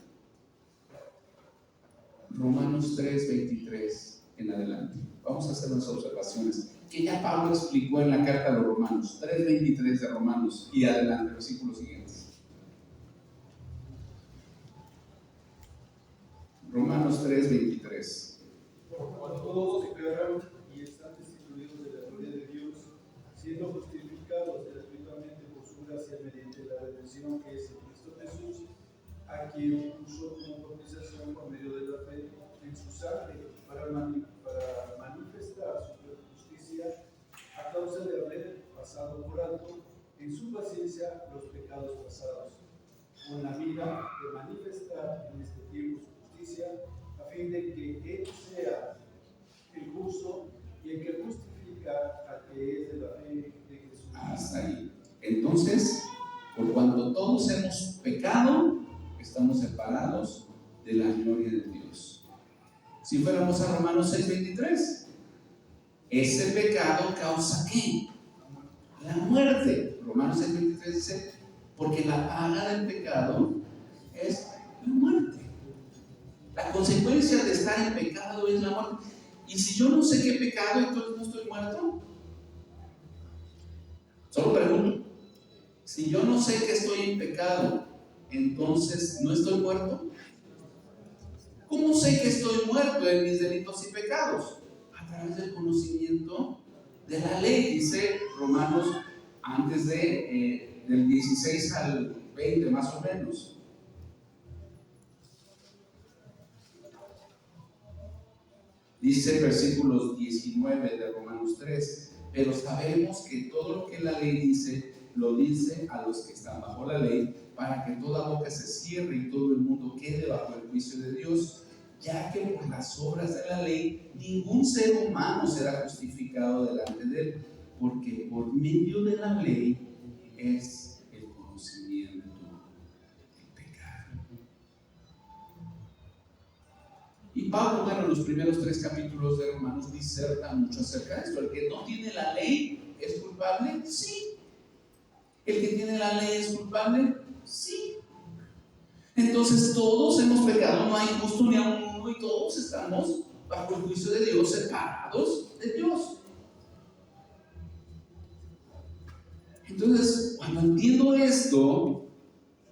Romanos 3:23 en adelante. Vamos a hacer unas observaciones que ya Pablo explicó en la carta a los Romanos. 3:23 de Romanos y adelante, versículos siguientes. Romanos 3:23. Cuando todos pecaron y están destituidos de la gloria de Dios, siendo justificados gratuitamente por su gracia mediante la redención que es en Cristo Jesús, a quien puso como propiciación por medio de la fe en su sangre para manifestar su justicia a causa de haber pasado por alto en su paciencia los pecados pasados, con la mira de manifestar en este tiempo su justicia, a fin de que Él sea el justo y el que justifica al que es de la fe de Jesús. Hasta ahí. Entonces, por cuanto todos hemos pecado, estamos separados de la gloria de Dios. Si fuéramos a Romanos 6:23, ese pecado causa ¿qué? La muerte. Romanos 6:23 dice: porque la paga del pecado es la muerte. La consecuencia de estar en pecado es la muerte. Y si yo no sé qué pecado, entonces no estoy muerto. Solo pregunto: si yo no sé que estoy en pecado, entonces ¿no estoy muerto? ¿Cómo sé que estoy muerto en mis delitos y pecados? A través del conocimiento de la ley, dice Romanos, antes del 16 al 20 más o menos. Dice versículos 19 de Romanos 3, pero sabemos que todo lo que la ley dice, lo dice a los que están bajo la ley, para que toda boca se cierre y todo el mundo quede bajo el juicio de Dios, ya que por las obras de la ley ningún ser humano será justificado delante de él, porque por medio de la ley es el conocimiento del pecado. Y Pablo, bueno, en los primeros 3 capítulos de Romanos diserta mucho acerca de esto. ¿El que no tiene la ley es culpable? Sí. ¿El que tiene la ley es culpable? Sí. Entonces todos hemos pecado, no hay justo ni a uno, y todos estamos bajo el juicio de Dios, separados de Dios. Entonces, cuando entiendo esto,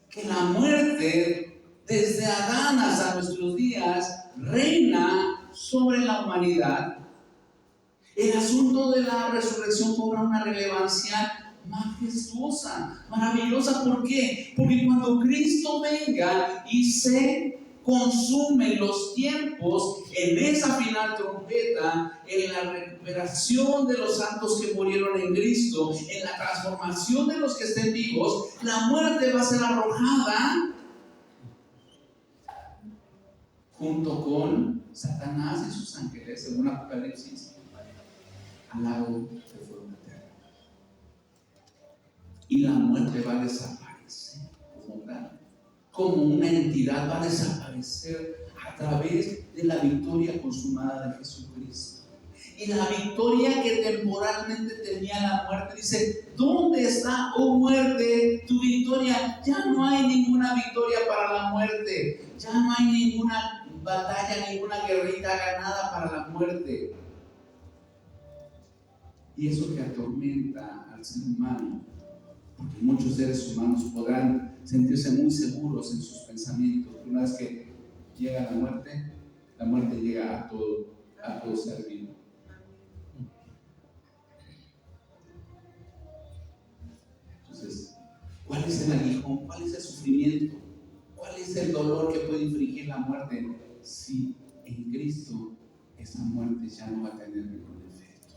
que la muerte desde Adán hasta nuestros días reina sobre la humanidad, el asunto de la resurrección cobra una relevancia majestuosa, maravillosa. ¿Por qué? Porque cuando Cristo venga y se consumen los tiempos, en esa final trompeta, en la recuperación de los santos que murieron en Cristo, en la transformación de los que estén vivos, la muerte va a ser arrojada junto con Satanás y sus ángeles, según Apocalipsis, al lago de fuego eterno. Y la muerte va a desaparecer como tal, como una entidad, va a desaparecer a través de la victoria consumada de Jesucristo. Y la victoria que temporalmente tenía la muerte, dice: ¿dónde está, oh muerte, tu victoria? Ya no hay ninguna victoria para la muerte, ya no hay ninguna batalla, ninguna guerrita ganada para la muerte. Y eso que atormenta al ser humano, porque muchos seres humanos podrán sentirse muy seguros en sus pensamientos. Una vez que llega la muerte llega a todo ser vivo. Entonces, ¿cuál es el aguijón? ¿Cuál es el sufrimiento? ¿Cuál es el dolor que puede infligir la muerte? Si en Cristo esa muerte ya no va a tener ningún efecto.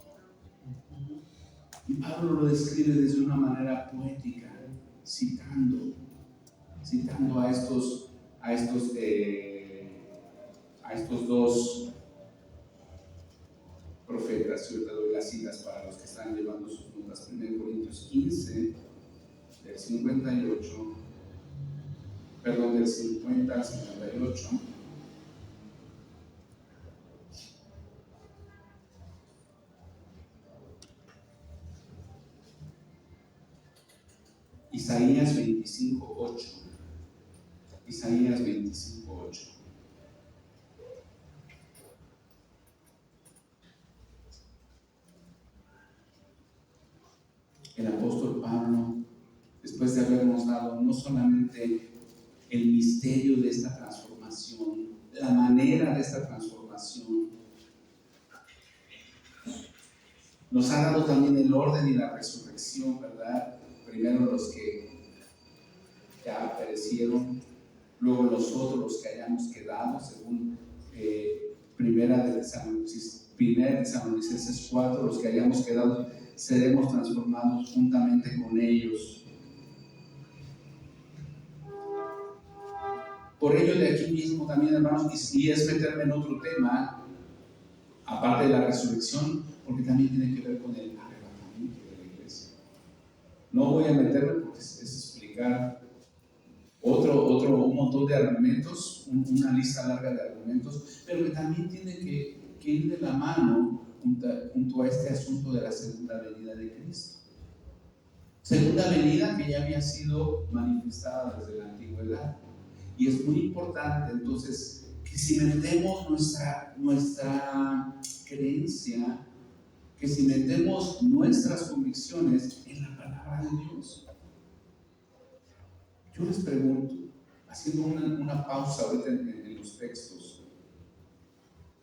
Y Pablo lo describe desde una manera poética, citando a estos dos profetas. Yo te doy las citas para los que están llevando sus notas. 1 Corintios 15, del 50 al 58. Isaías 25:8. Isaías 25:8. El apóstol Pablo, después de habernos dado no solamente el misterio de esta transformación, la manera de esta transformación, nos ha dado también el orden y la resurrección, ¿verdad? Primero los que ya perecieron, luego nosotros los que hayamos quedado, según Primera de Tesalonicenses 4, los que hayamos quedado seremos transformados juntamente con ellos. Por ello, de aquí mismo también, hermanos, y es meterme en otro tema, aparte de la resurrección, porque también tiene que ver con el arrebatamiento de la iglesia. No voy a meterme porque es explicar un montón de argumentos, una lista larga de argumentos, pero que también tiene que ir de la mano junto a este asunto de la segunda venida de Cristo. Segunda venida que ya había sido manifestada desde la antigüedad. Y es muy importante entonces que cimentemos nuestra creencia, que cimentemos nuestras convicciones en la palabra de Dios. Yo les pregunto, haciendo una pausa ahorita en los textos,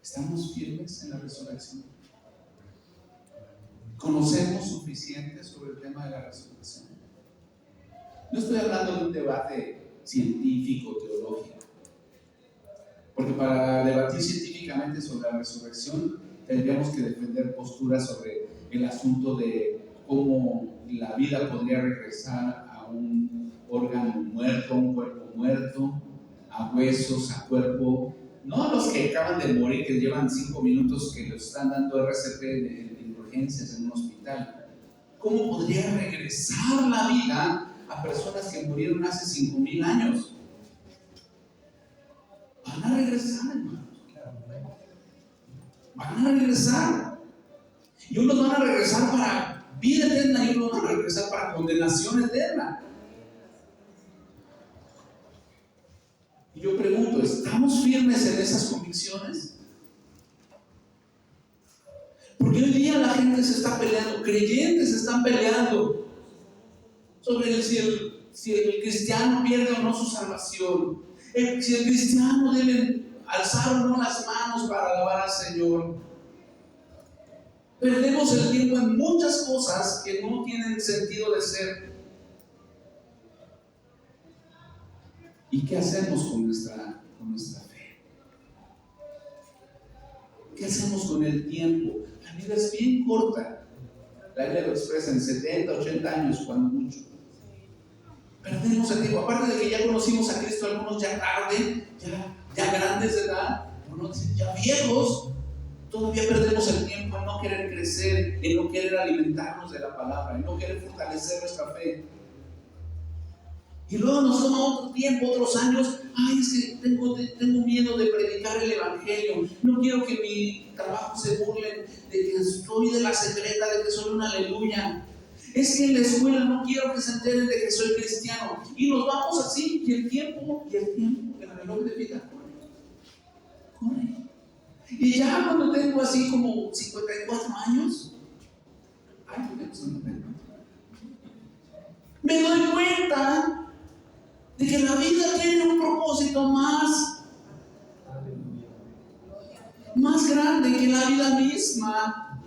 ¿estamos firmes en la resurrección? ¿Conocemos suficiente sobre el tema de la resurrección? No estoy hablando de un debate científico, teológico, porque para debatir científicamente sobre la resurrección tendríamos que defender posturas sobre el asunto de cómo la vida podría regresar a un órgano muerto, a un cuerpo muerto, a huesos, a cuerpo, no a los que acaban de morir, que llevan 5 minutos que les están dando RCP de urgencias en un hospital. ¿Cómo podría regresar la vida a personas que murieron hace 5,000 años? Van a regresar, hermanos. Van a regresar. Y unos van a regresar para vida eterna y otros van a regresar para condenación eterna. Y yo pregunto, ¿estamos firmes en esas convicciones? Porque hoy día la gente se está peleando, creyentes se están peleando sobre si el cristiano pierde o no su salvación, si el cristiano debe alzar o no las manos para alabar al Señor. Perdemos el tiempo en muchas cosas que no tienen sentido de ser. ¿Y qué hacemos con nuestra fe? ¿Qué hacemos con el tiempo? La vida es bien corta. La Biblia lo expresa en 70, 80 años, cuando mucho. Perdemos el tiempo. Aparte de que ya conocimos a Cristo, algunos ya tarde, ya grandes de edad, algunos ya viejos, todavía perdemos el tiempo en no querer crecer, en no querer alimentarnos de la palabra, en no querer fortalecer nuestra fe. Y luego nos toma otro tiempo, otros años. Ay, es que tengo miedo de predicar el evangelio. No quiero que mi trabajo se burlen de que soy de la secreta, de que soy una aleluya. Es que en la escuela no quiero que se enteren de que soy cristiano. Y nos vamos así, y el tiempo, el reloj de vida corre. Y ya cuando tengo así como 54 años, me doy cuenta de que la vida tiene un propósito más grande que la vida misma,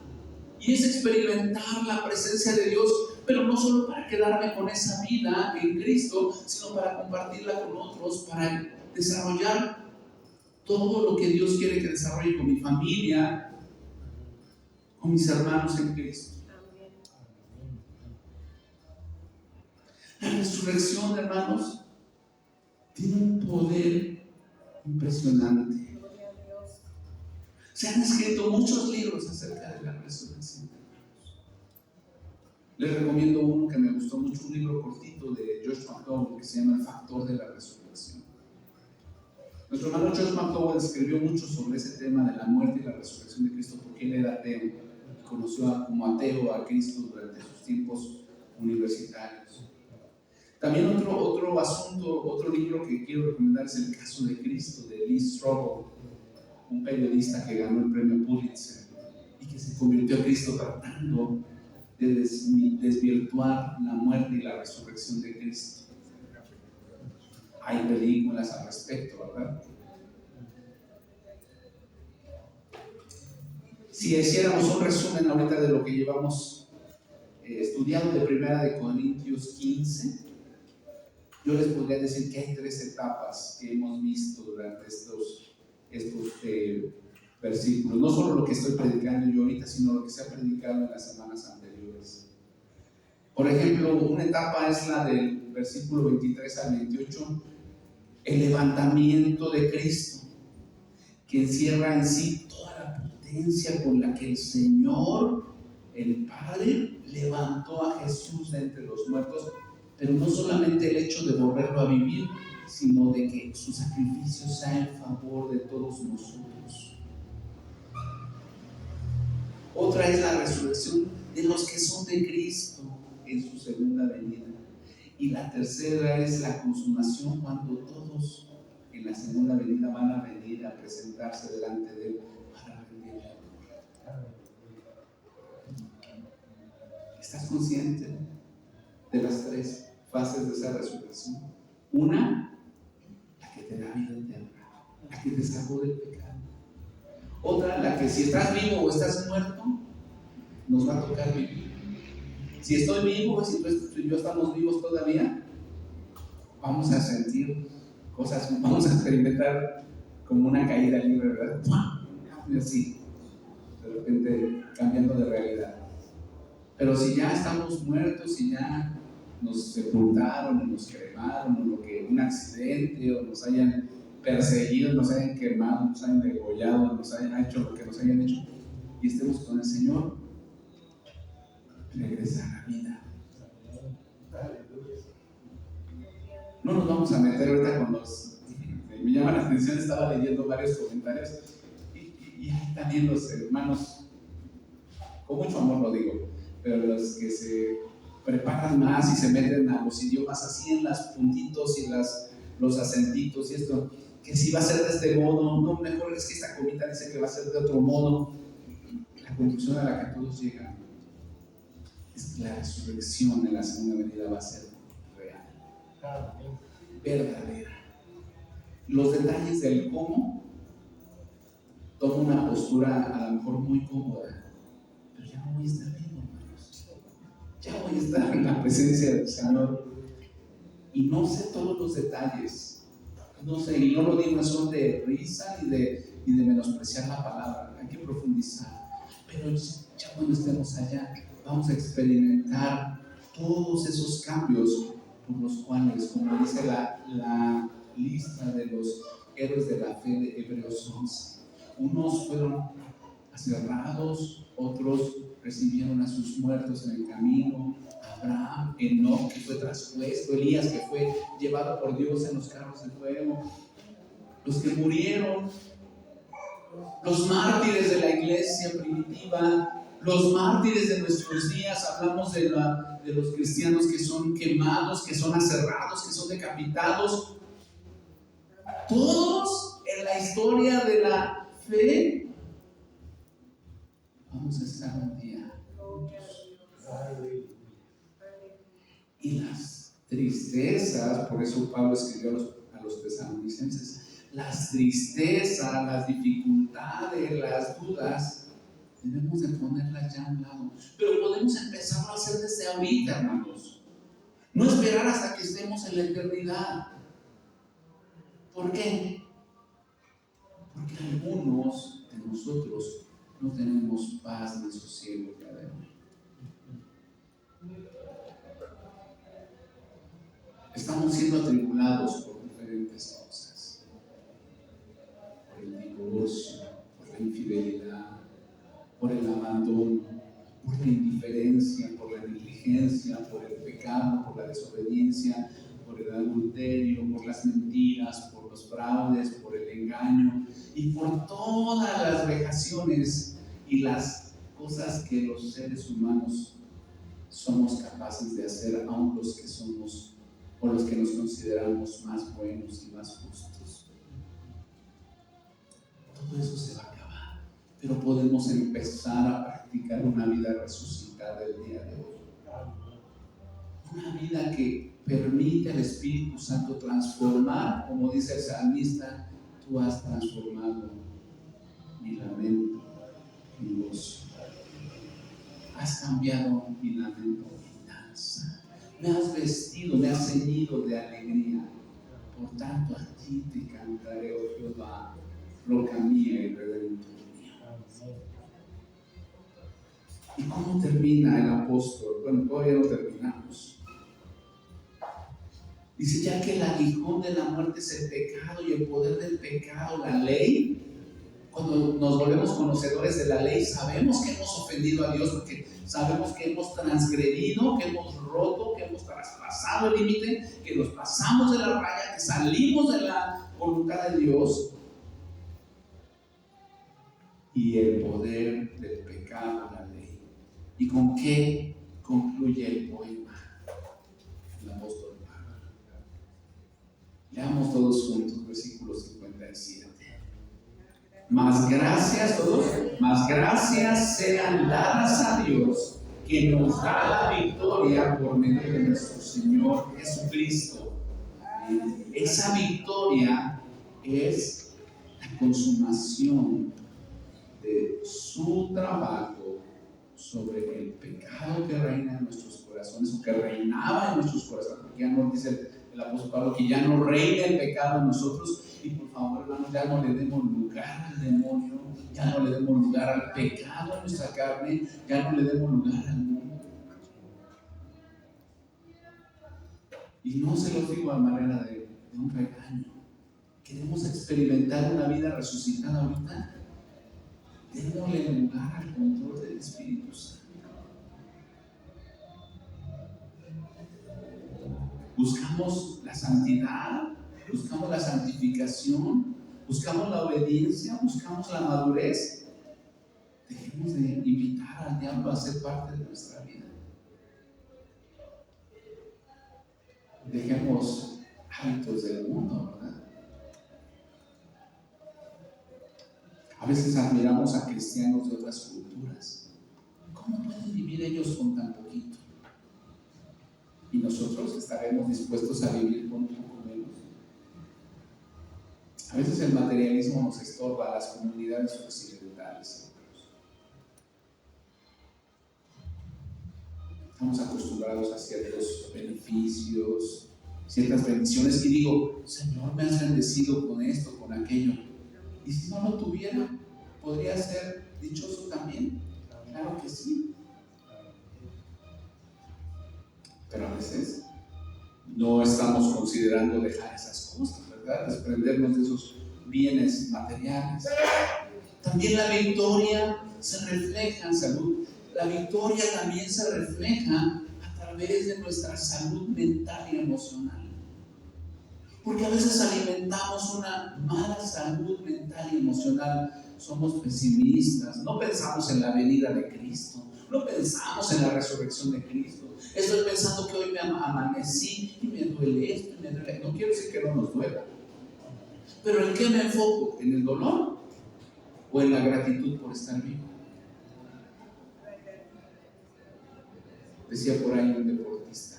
y es experimentar la presencia de Dios, pero no solo para quedarme con esa vida en Cristo, sino para compartirla con otros, para desarrollar todo lo que Dios quiere que desarrolle con mi familia, con mis hermanos en Cristo. La resurrección, hermanos, tiene un poder impresionante. Se han escrito muchos libros acerca de la resurrección. Les recomiendo uno que me gustó mucho, un libro cortito de Josh McDowell que se llama El Factor de la Resurrección. Nuestro hermano Josh McDowell escribió mucho sobre ese tema de la muerte y la resurrección de Cristo porque él era ateo y conoció como ateo a Cristo durante sus tiempos universitarios. También otro asunto, otro libro que quiero recomendar es El Caso de Cristo, de Lee Strobel, un periodista que ganó el premio Pulitzer y que se convirtió a Cristo tratando de desvirtuar la muerte y la resurrección de Cristo. Hay películas al respecto, ¿verdad? Si hiciéramos un resumen ahorita de lo que llevamos estudiando de 1 Corintios 15, yo les podría decir que hay 3 etapas que hemos visto durante estos versículos. No solo lo que estoy predicando yo ahorita, sino lo que se ha predicado en las semanas anteriores. Por ejemplo, una etapa es la del versículo 23 al 28, el levantamiento de Cristo, que encierra en sí toda la potencia con la que el Señor, el Padre, levantó a Jesús de entre los muertos, pero no solamente el hecho de volverlo a vivir, sino de que su sacrificio sea en favor de todos nosotros. Otra es la resurrección de los que son de Cristo en su segunda venida. Y la tercera es la consumación, cuando todos en la segunda venida van a venir a presentarse delante de Él para rendirle honor. ¿Estás consciente de las 3 fases de esa resurrección? Una, te da vida eterna, la que te sacó del pecado. Otra, la que si estás vivo o estás muerto, nos va a tocar vivir. Si estoy vivo, si tú y yo estamos vivos todavía, vamos a sentir cosas, vamos a experimentar como una caída libre, ¿verdad? Y así, de repente cambiando de realidad. Pero si ya estamos muertos, si ya nos sepultaron, o nos cremaron, o lo que, un accidente, o nos hayan perseguido, nos hayan quemado, nos hayan degollado, nos hayan hecho lo que nos hayan hecho, y estemos con el Señor, regresa a la vida. No nos vamos a meter ahorita con los... Me llama la atención, estaba leyendo varios comentarios y hay también los hermanos, con mucho amor lo digo, pero los que se preparan más y se meten a los idiomas así en las puntitos y los acentitos y esto, que si va a ser de este modo, no, mejor es que esta comita dice que va a ser de otro modo. La conclusión a la que todos llegan es que la resurrección en la segunda venida va a ser real, verdadera. Los detalles del cómo, toma una postura a lo mejor muy cómoda, pero ya no voy a estar viendo, hermanos. Ya voy a estar en la presencia del Señor y no sé todos los detalles, no sé, y no lo digo en son de risa ni de menospreciar la palabra, hay que profundizar, pero ya cuando estemos allá vamos a experimentar todos esos cambios por los cuales, como dice la lista de los héroes de la fe de Hebreos 11, unos fueron aserrados, otros recibieron a sus muertos en el camino, Abraham, Enoc, que fue traspuesto, Elías, que fue llevado por Dios en los carros de fuego, los que murieron, los mártires de la iglesia primitiva, los mártires de nuestros días. Hablamos de los cristianos que son quemados, que son aserrados, que son decapitados. Todos en la historia de la fe vamos a estar un día juntos. Y las tristezas, por eso Pablo escribió a los tesalonicenses, las tristezas, las dificultades, las dudas, debemos de ponerlas ya a un lado. Pero podemos empezar a hacer desde ahorita, hermanos. No esperar hasta que estemos en la eternidad. ¿Por qué? Porque algunos de nosotros no tenemos paz ni sosiego cada día. Estamos siendo atribulados por diferentes cosas, por el divorcio, por la infidelidad, por el abandono, por la indiferencia, por la negligencia, por el pecado, por la desobediencia, por el adulterio, por las mentiras, por los fraudes, por el engaño y por todas las vejaciones y las cosas que los seres humanos somos capaces de hacer, aun los que somos o los que nos consideramos más buenos y más justos. Todo eso se va a acabar, pero podemos empezar a practicar una vida resucitada el día de hoy. Una vida que permite al Espíritu Santo transformar, como dice el salmista, tú has transformado mi lamento en gozo. Has cambiado mi lamento en danza. Me has vestido, me has ceñido de alegría. Por tanto, a ti te cantaré, oh Jehová, roca mía y redentor mío. ¿Y cómo termina el apóstol? Bueno, todavía no terminamos. Dice, ya que el aguijón de la muerte es el pecado y el poder del pecado, la ley. Cuando nos volvemos conocedores de la ley, sabemos que hemos ofendido a Dios, porque sabemos que hemos transgredido, que hemos roto, que hemos traspasado el límite, que nos pasamos de la raya, que salimos de la voluntad de Dios. Y el poder del pecado, la ley. ¿Y con qué concluye el poema? El apóstol Pablo. Leamos todos juntos, versículo 57. Más gracias todos, más gracias sean dadas a Dios, que nos da la victoria por medio de nuestro Señor Jesucristo. Esa victoria es la consumación de su trabajo sobre el pecado que reina en nuestros corazones, o que reinaba en nuestros corazones, porque ya nos dice el apóstol Pablo que ya no reina el pecado en nosotros. Y por favor, hermanos, ya no le demos lugar al demonio, ya no le demos lugar al pecado en nuestra carne, ya no le demos lugar al mundo. Y no se los digo a manera de un regaño. Queremos experimentar una vida resucitada ahorita. Démosle lugar al control del Espíritu Santo. Buscamos la santidad, buscamos la santificación, buscamos la obediencia, buscamos la madurez. Dejemos de invitar al diablo a ser parte de nuestra vida. Dejemos hábitos del mundo, ¿verdad? A veces admiramos a cristianos de otras culturas. ¿Cómo pueden vivir ellos con tan poquito? Y nosotros estaremos dispuestos a vivir con un poco menos. A veces el materialismo nos estorba a las comunidades occidentales. Estamos acostumbrados a ciertos beneficios, ciertas bendiciones, y digo, Señor, me has bendecido con esto, con aquello. Y si no lo tuviera, ¿podría ser dichoso también? Claro que sí. Pero a veces no estamos considerando dejar esas cosas, ¿verdad? Desprendernos de esos bienes materiales. También la victoria se refleja en salud. La victoria también se refleja a través de nuestra salud mental y emocional. Porque a veces alimentamos una mala salud mental y emocional. Somos pesimistas, no pensamos en la venida de Cristo, no pensamos en la resurrección de Cristo. Estoy pensando que hoy me amanecí y me duele esto y me duele. No quiero decir que no nos duela, pero ¿en qué me enfoco? ¿En el dolor o en la gratitud por estar vivo? Decía por ahí un deportista,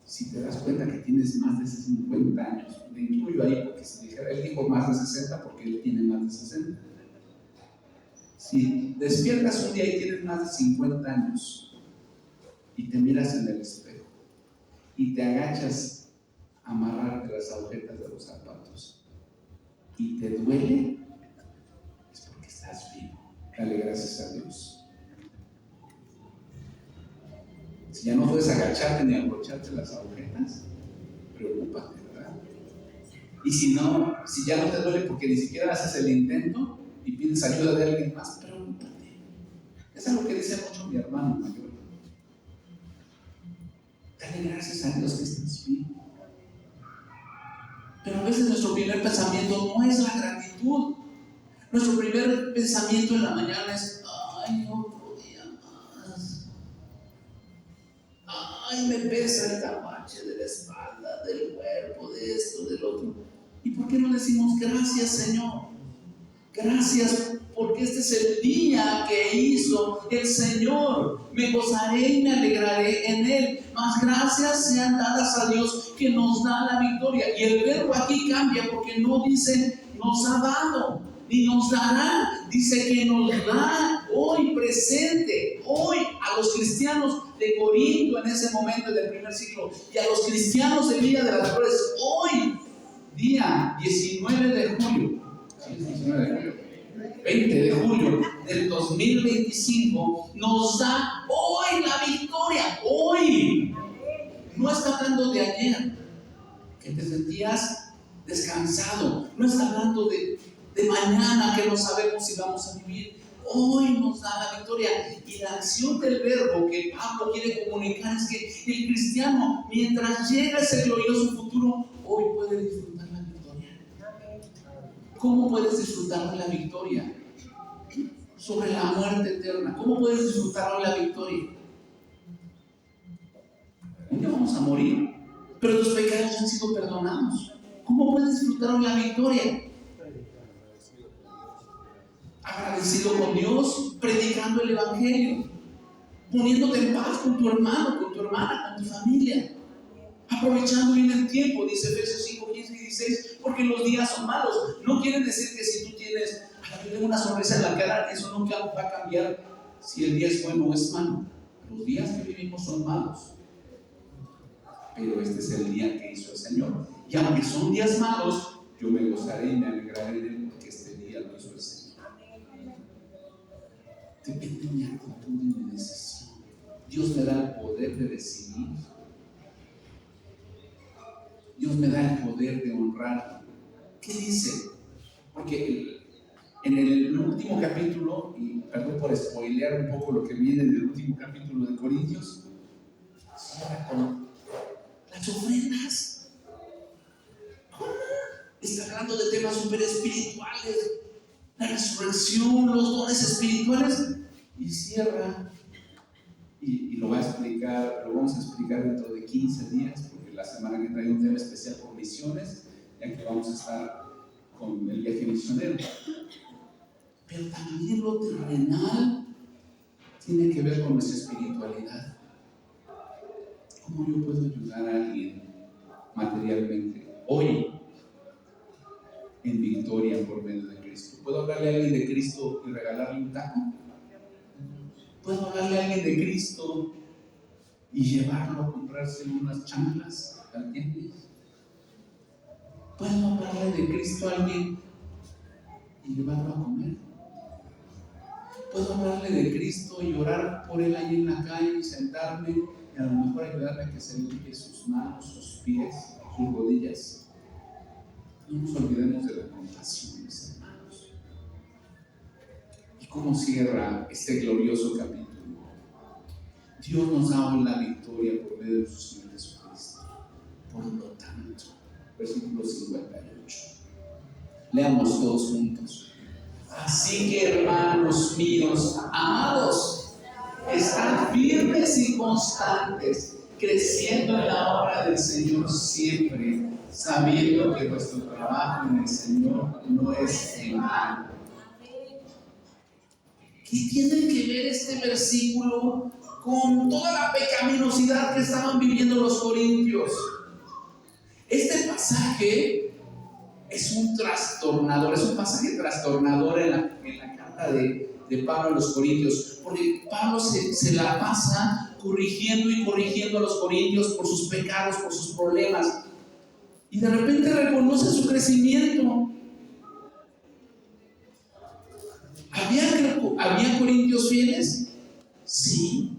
si te das cuenta que tienes más de 50 años, me incluyo ahí porque si dijera, él dijo más de 60 porque él tiene más de 60. Si despiertas un día y tienes más de 50 años y te miras en el espejo y te agachas a amarrarte las agujetas de los zapatos y te duele, es porque estás vivo. Dale gracias a Dios. Si ya no puedes agacharte ni abrocharte las agujetas, preocúpate, ¿verdad? Y si ya no te duele porque ni siquiera haces el intento y pides ayuda de alguien más, preocúpate. Es algo que dice mucho mi hermano mayor. Dale gracias a Dios que estás vivo. Pero a veces nuestro primer pensamiento no es la gratitud. Nuestro primer pensamiento en la mañana es, ay, otro día más. Ay, me pesa el tamache de la espalda, del cuerpo, de esto, del otro. ¿Y por qué no decimos gracias, Señor? Gracias porque este es el día que hizo el Señor. Me gozaré y me alegraré en Él. Mas gracias sean dadas a Dios que nos da la victoria. Y el verbo aquí cambia porque no dice nos ha dado ni nos dará. Dice que nos da hoy presente, hoy a los cristianos de Corinto en ese momento del primer siglo y a los cristianos de Villa de las Flores hoy, día 19 de julio, 20 de julio del 2025, nos da hoy la victoria, hoy. No está hablando de ayer, que te sentías descansado, no está hablando de mañana que no sabemos si vamos a vivir. Hoy nos da la victoria. Y la acción del verbo que Pablo quiere comunicar es que el cristiano, mientras llega ese glorioso futuro, hoy puede disfrutar la victoria. ¿Cómo puedes disfrutar de la victoria? Sobre la muerte eterna. ¿Cómo puedes disfrutar de la victoria? Un día vamos a morir, pero tus pecados han sido perdonados. ¿Cómo puedes disfrutar de la victoria? Agradecido con Dios, predicando el Evangelio, poniéndote en paz con tu hermano, con tu hermana, con tu familia, aprovechando bien el tiempo, dice Efesios 5, 15 y 16, porque los días son malos. No quiere decir que si tú tienes una sonrisa en la cara, eso nunca va a cambiar si el día es bueno o es malo. Los días que vivimos son malos, pero este es el día que hizo el Señor. Y aunque son días malos, yo me gozaré y me alegraré en él, porque este día lo hizo el Señor. Depende de mi actitud y mi decisión. Dios me da el poder de decidir. Dios me da el poder de honrar. ¿Qué dice? Porque en el último capítulo, y perdón por spoilear un poco lo que viene en el último capítulo de Corintios, cierra con las ofrendas. ¿Cómo? Está hablando de temas súper espirituales, la resurrección, los dones espirituales, y cierra. Y lo va a explicar, lo vamos a explicar dentro de 15 días, porque la semana que trae un tema especial por misiones, ya que vamos a estar con el viaje misionero. Pero también lo terrenal tiene que ver con nuestra espiritualidad. ¿Cómo yo puedo ayudar a alguien materialmente hoy en victoria por medio de Cristo? ¿Puedo hablarle a alguien de Cristo y regalarle un taco? ¿Puedo hablarle a alguien de Cristo y llevarlo a comprarse unas chanclas al tianguis? ¿Puedo hablarle de Cristo a alguien y llevarlo a comer? ¿Puedo hablarle de Cristo y orar por él ahí en la calle y sentarme y a lo mejor ayudarle a que se limpie sus manos, sus pies, sus rodillas? No nos olvidemos de la compasión, mis hermanos. ¿Y cómo cierra este glorioso capítulo? Dios nos da hoy la victoria por medio de su Señor Jesucristo. Por lo tanto, versículo 58. Leamos todos juntos. Así que, hermanos míos, amados, están firmes y constantes, creciendo en la obra del Señor siempre, sabiendo que vuestro trabajo en el Señor no es en vano. ¿Qué tiene que ver este versículo con toda la pecaminosidad que estaban viviendo los corintios? Este pasaje es un trastornador, es un pasaje trastornador en la carta de Pablo a los corintios, porque Pablo se la pasa corrigiendo y corrigiendo a los corintios por sus pecados, por sus problemas, y de repente reconoce su crecimiento. ¿Había corintios fieles? Sí.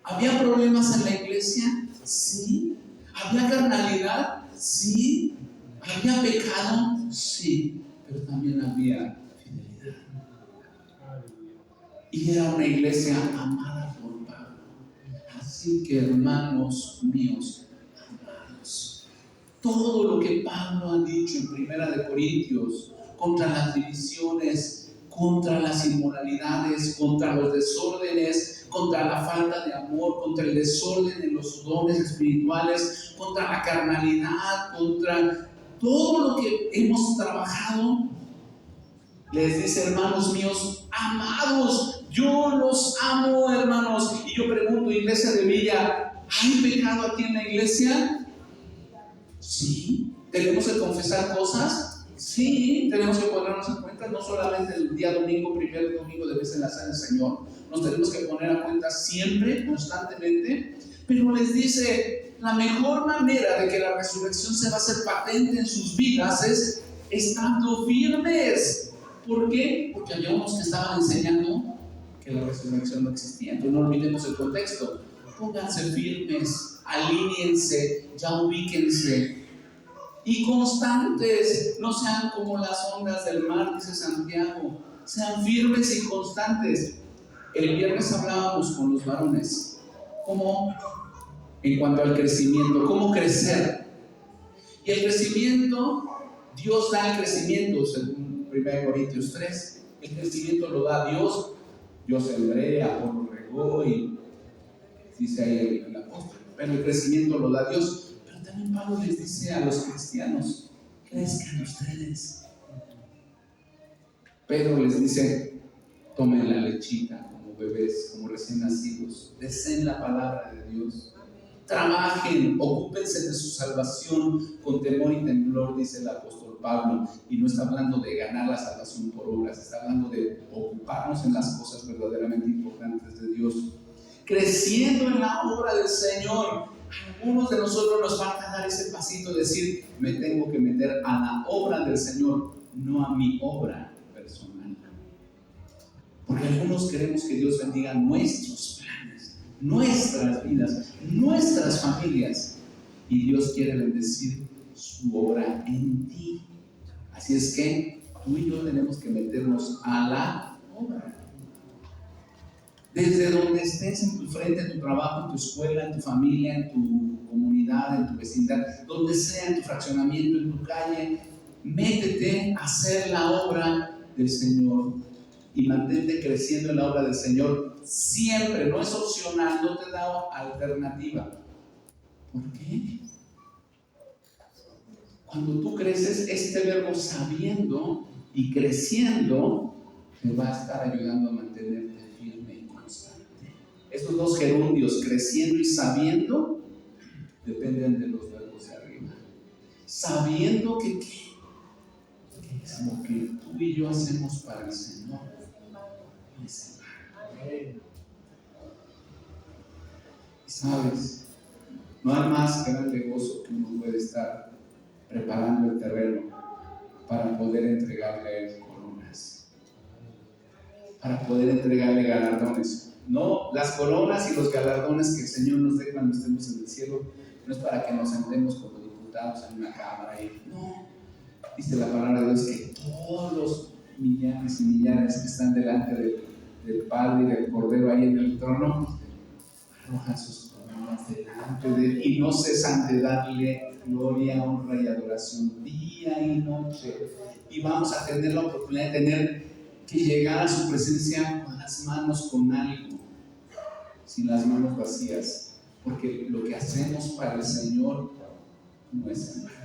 ¿Había problemas en la iglesia? Sí. ¿Había carnalidad? Sí. ¿Había pecado? Sí. Pero también había fidelidad. Y era una iglesia amada por Pablo. Así que, hermanos míos, amados, todo lo que Pablo ha dicho en Primera de Corintios contra las divisiones, contra las inmoralidades, contra los desórdenes, contra la falta de amor, contra el desorden en los dones espirituales, contra la carnalidad, contra todo lo que hemos trabajado, les dice: hermanos míos, amados, yo los amo, hermanos. Y yo pregunto, iglesia de Villa, ¿hay pecado aquí en la iglesia? Sí. ¿Tenemos que confesar cosas? Sí, tenemos que ponernos en cuenta, no solamente el día domingo, primer domingo de vez en la cena del Señor, nos tenemos que poner a cuenta siempre, constantemente, pero les dice, la mejor manera de que la resurrección se va a hacer patente en sus vidas es estando firmes. ¿Por qué? Porque había unos que estaban enseñando que la resurrección no existía. Entonces no olvidemos el contexto. Pónganse firmes, alíñense, ya ubíquense. Y constantes, no sean como las ondas del mar, dice Santiago. Sean firmes y constantes. El viernes hablábamos con los varones, cómo, en cuanto al crecimiento, cómo crecer. Y el crecimiento, Dios da el crecimiento, según 1 Corintios 3. El crecimiento lo da Dios. Yo sembré, Apolo regó, y dice ahí el apóstol. Pero el crecimiento lo da Dios. También Pablo les dice a los cristianos: crezcan ustedes. Pedro les dice: tomen la lechita como bebés, como recién nacidos, deseen la palabra de Dios. trabajen, ocúpense de su salvación con temor y temblor, dice el apóstol Pablo, y no está hablando de ganar la salvación por obras, está hablando de ocuparnos en las cosas verdaderamente importantes de Dios, creciendo en la obra del Señor. Algunos de nosotros nos falta dar ese pasito de decir, me tengo que meter a la obra del Señor, no a mi obra personal. Porque algunos queremos que Dios bendiga nuestros planes, nuestras vidas, nuestras familias. Y Dios quiere bendecir su obra en ti. Así es que tú y yo tenemos que meternos a la obra. Desde donde estés, en tu frente, en tu trabajo, en tu escuela, en tu familia, en tu comunidad, en tu vecindad, donde sea, en tu fraccionamiento, en tu calle, métete a hacer la obra del Señor y mantente creciendo en la obra del Señor siempre. No es opcional, no te da alternativa. ¿Por qué? Cuando tú creces, este verbo sabiendo y creciendo te va a estar ayudando a mantenerte firme y constante. Estos dos gerundios, creciendo y sabiendo, dependen de los verbos de arriba. Sabiendo que es lo que tú y yo hacemos para el Señor. Y sabes, no hay más grande gozo que uno puede estar preparando el terreno para poder entregarle a Él coronas, para poder entregarle galardones. No, las coronas y los galardones que el Señor nos dé cuando estemos en el cielo, no es para que nos sentemos como diputados en una cámara y no. Dice la palabra de Dios que todos los millares y millares que están delante del Padre y del Cordero ahí en el trono arrojan sus coronas delante de Él y no cesan de darle gloria, honra y adoración día y noche. Y vamos a tener la oportunidad de tener que llegar a su presencia con las manos con algo, sin las manos vacías, porque lo que hacemos para el Señor no es en vano.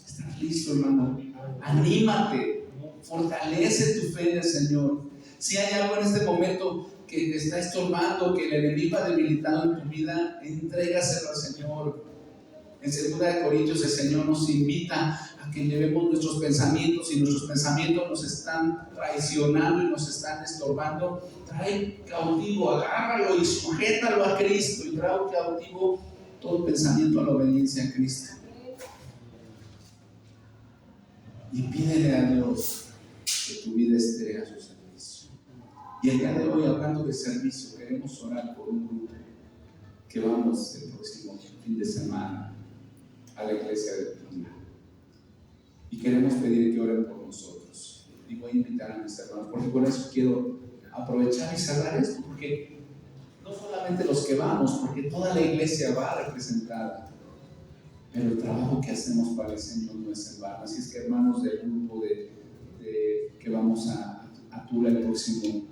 ¿Estás listo, hermano? Anímate, fortalece tu fe en el Señor. Si hay algo en este momento que te está estorbando, que el enemigo ha debilitado en tu vida, entrégaselo al Señor. En 2 Corintios el Señor nos invita a que llevemos nuestros pensamientos, y nuestros pensamientos nos están traicionando y nos están estorbando. Trae cautivo, agárralo y sujétalo a Cristo y trae cautivo todo pensamiento a la obediencia a Cristo. Y pídele a Dios que tu vida esté a su servicio. Y el día de hoy, hablando de servicio, queremos orar por un grupo que vamos el próximo fin de semana a la iglesia de Tuna. Y queremos pedir que oren por nosotros. Y voy a invitar a mis hermanos, porque con eso quiero aprovechar y cerrar esto, porque no solamente los que vamos, porque toda la iglesia va representada, pero el trabajo que hacemos para el Señor no es en vano. Así es que, hermanos del grupo que vamos a Tula el próximo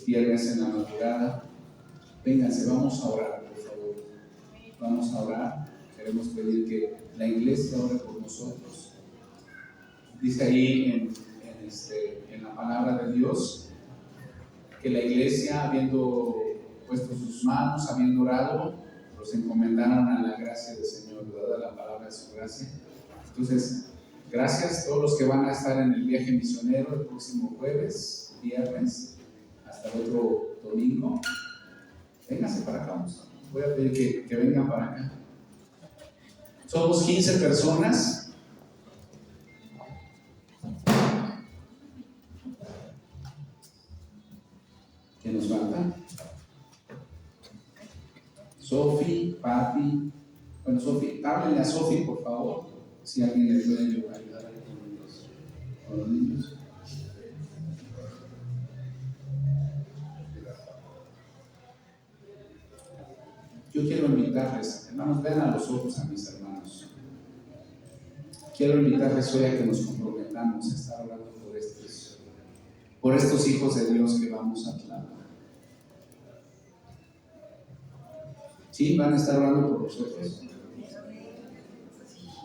viernes en la madrugada, vénganse, vamos a orar, por favor. Vamos a orar. Queremos pedir que la iglesia ore por nosotros. Dice ahí en la palabra de Dios que la iglesia, habiendo puesto sus manos, habiendo orado, los encomendaron a la gracia del Señor, dada la palabra de su gracia. Entonces, gracias a todos los que van a estar en el viaje misionero el próximo jueves, viernes, hasta el otro domingo. Vénganse para acá, voy a pedir que vengan para acá. Somos 15 personas. ¿Qué nos falta? Sofi, Patti. Bueno, Sofi, háblenle a Sofi, por favor, si alguien le puede ayudar con los niños. Yo quiero invitarles, hermanos, vean a los ojos a mis hermanos. Quiero invitarles hoy a que nos comprometamos a estar orando por estos hijos de Dios que vamos a Tlapa. ¿Sí? ¿Van a estar orando por nosotros?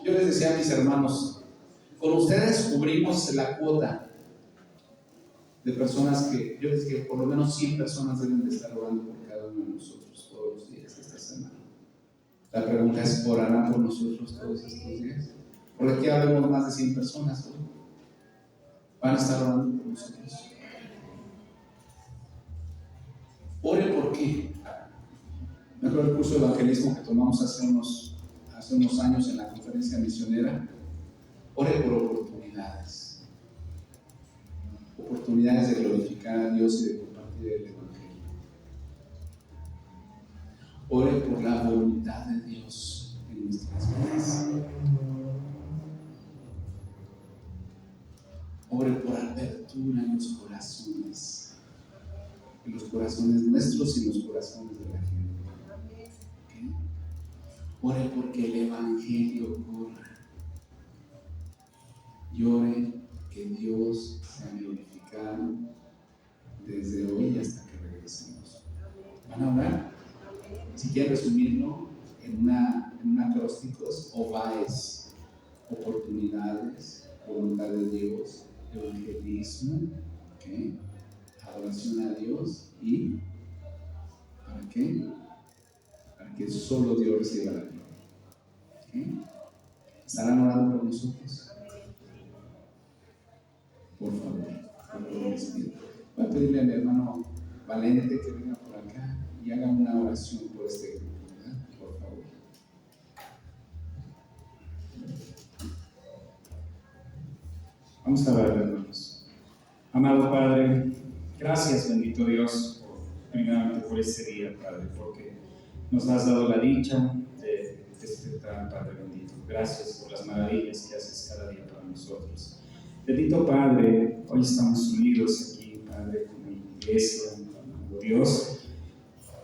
Yo les decía a mis hermanos, con ustedes cubrimos la cuota de personas que, yo les dije, por lo menos 100 personas deben de estar orando por cada uno de nosotros todos los días de esta semana. La pregunta es, ¿orarán por nosotros todos estos días? Porque aquí habemos más de 100 personas, ¿no? Van a estar orando por nosotros. Ore por qué. Me acuerdo del curso de evangelismo que tomamos hace unos años en la conferencia misionera. Ore por oportunidades. Oportunidades de glorificar a Dios y de compartir el evangelio. Ore por la voluntad de Dios en nuestras vidas. Ore por apertura en los corazones nuestros y en los corazones de la gente. ¿Okay? Ore porque el evangelio corra. Y ore que Dios sea glorificado desde hoy hasta que regresemos. ¿Van a orar? Si quieren resumirlo en un acrósticos, OVAES, oportunidades, voluntad de Dios, evangelismo, ¿okay? Adoración a Dios y ¿para qué? Para que solo Dios reciba la gloria. ¿Okay? ¿Estarán orando por nosotros? Por favor, les pido. Voy a pedirle a mi hermano Valente que venga por acá y haga una oración por este grupo, ¿verdad? Por favor. Vamos a orar, hermanos. Amado Padre, gracias, bendito Dios, primeramente por este día, Padre, porque nos has dado la dicha de despertar, Padre bendito. Gracias por las maravillas que haces cada día para nosotros. Bendito Padre, hoy estamos unidos aquí, Padre, con mi iglesia, con Dios,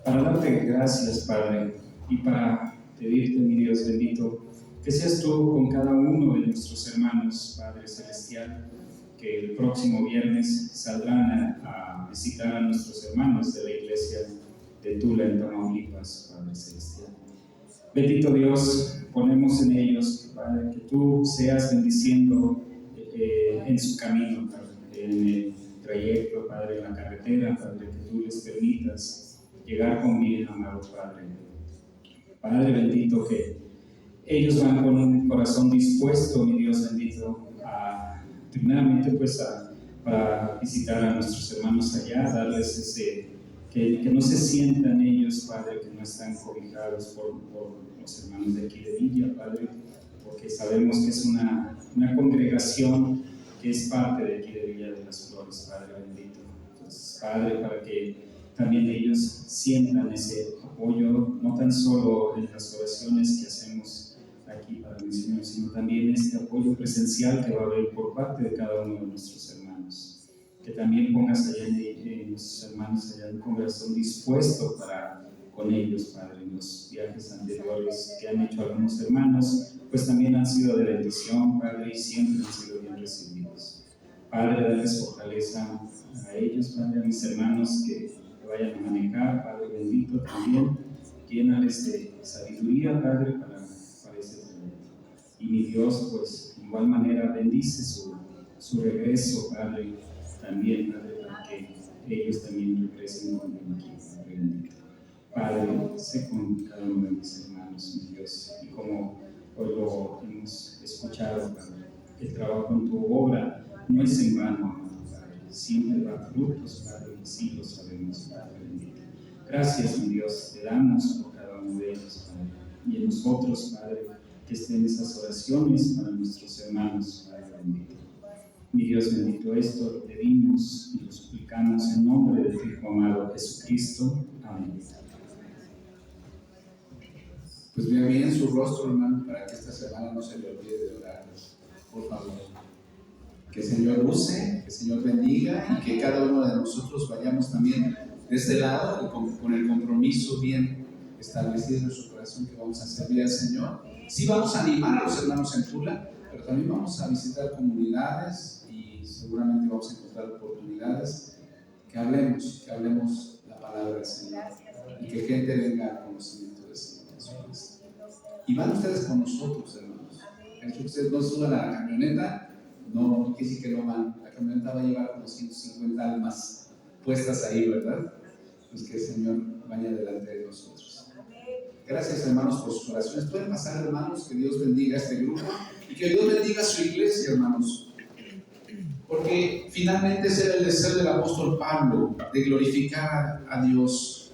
para darte gracias, Padre, y para pedirte, mi Dios bendito, que seas tú con cada uno de nuestros hermanos, Padre Celestial, que el próximo viernes saldrán a visitar a nuestros hermanos de la iglesia de Tula, en Tamaulipas, Padre Celestial. Bendito Dios, ponemos en ellos, Padre, que tú seas bendiciendo en su camino, Padre, en el trayecto, Padre, en la carretera, Padre, que tú les permitas llegar con bien, amado Padre. Padre bendito, que ellos van con un corazón dispuesto, mi Dios bendito, primeramente pues para visitar a nuestros hermanos allá, darles que no se sientan ellos, Padre, que no están cobijados por los hermanos de aquí de Villa, Padre, porque sabemos que es una congregación que es parte de aquí de Villa de las Flores, Padre bendito. Entonces, Padre, para que también ellos sientan ese apoyo, no tan solo en las oraciones que hacemos aquí para el misionero, sino también este apoyo presencial que va a haber por parte de cada uno de nuestros hermanos. Que también pongas allá en nuestros hermanos allá un corazón dispuesto con ellos, Padre. En los viajes anteriores que han hecho algunos hermanos, pues también han sido de bendición, Padre, y siempre han sido bien recibidos. Padre, darles fortaleza a ellos, Padre, a mis hermanos que vayan a manejar, Padre bendito, también llénales de sabiduría, Padre, para ese momento. Y mi Dios, pues, de igual manera bendice su regreso, Padre, también, Padre, para que ellos también regresen con aquí, Padre bendito. Padre, sé con cada uno de mis hermanos, mi Dios, y como hoy lo hemos escuchado, Padre, el trabajo en tu obra no es en vano, Padre, siempre da frutos, Padre, y sí lo sabemos, Padre bendito. Gracias, mi Dios, te damos por cada uno de ellos, Padre, y en nosotros, Padre, que estén esas oraciones para nuestros hermanos, Padre bendito. Mi Dios bendito, esto lo pedimos y lo suplicamos en nombre de tu Hijo amado Jesucristo. Amén. Pues vea bien su rostro, hermano, para que esta semana no se le olvide de orar, por favor. Que el Señor use, que el Señor bendiga y que cada uno de nosotros vayamos también de este lado y con el compromiso bien establecido en su corazón que vamos a servir al Señor. Sí vamos a animar a los hermanos en Tula, pero también vamos a visitar comunidades y seguramente vamos a encontrar oportunidades que hablemos la palabra del Señor y que gente venga al conocimiento del Señor Jesucristo. Y van ustedes con nosotros, hermanos. El que ustedes no suban a la camioneta, no quiere decir que no van. La camioneta va a llevar como 150 almas puestas ahí, ¿verdad? Pues que el Señor vaya delante de nosotros. Gracias, hermanos, por sus oraciones. Pueden pasar, hermanos, que Dios bendiga a este grupo y que Dios bendiga a su iglesia, hermanos. Porque finalmente ese era el deseo del apóstol Pablo, de glorificar a Dios,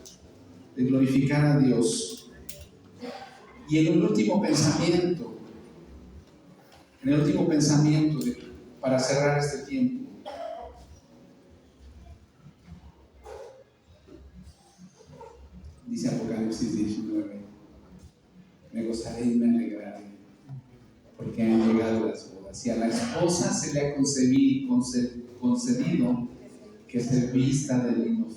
de glorificar a Dios. Y en el último pensamiento, para cerrar este tiempo, dice Apocalipsis 19, me gozaré y me alegraré, porque han llegado las bodas, y a la esposa se le ha concedido que se vista de lino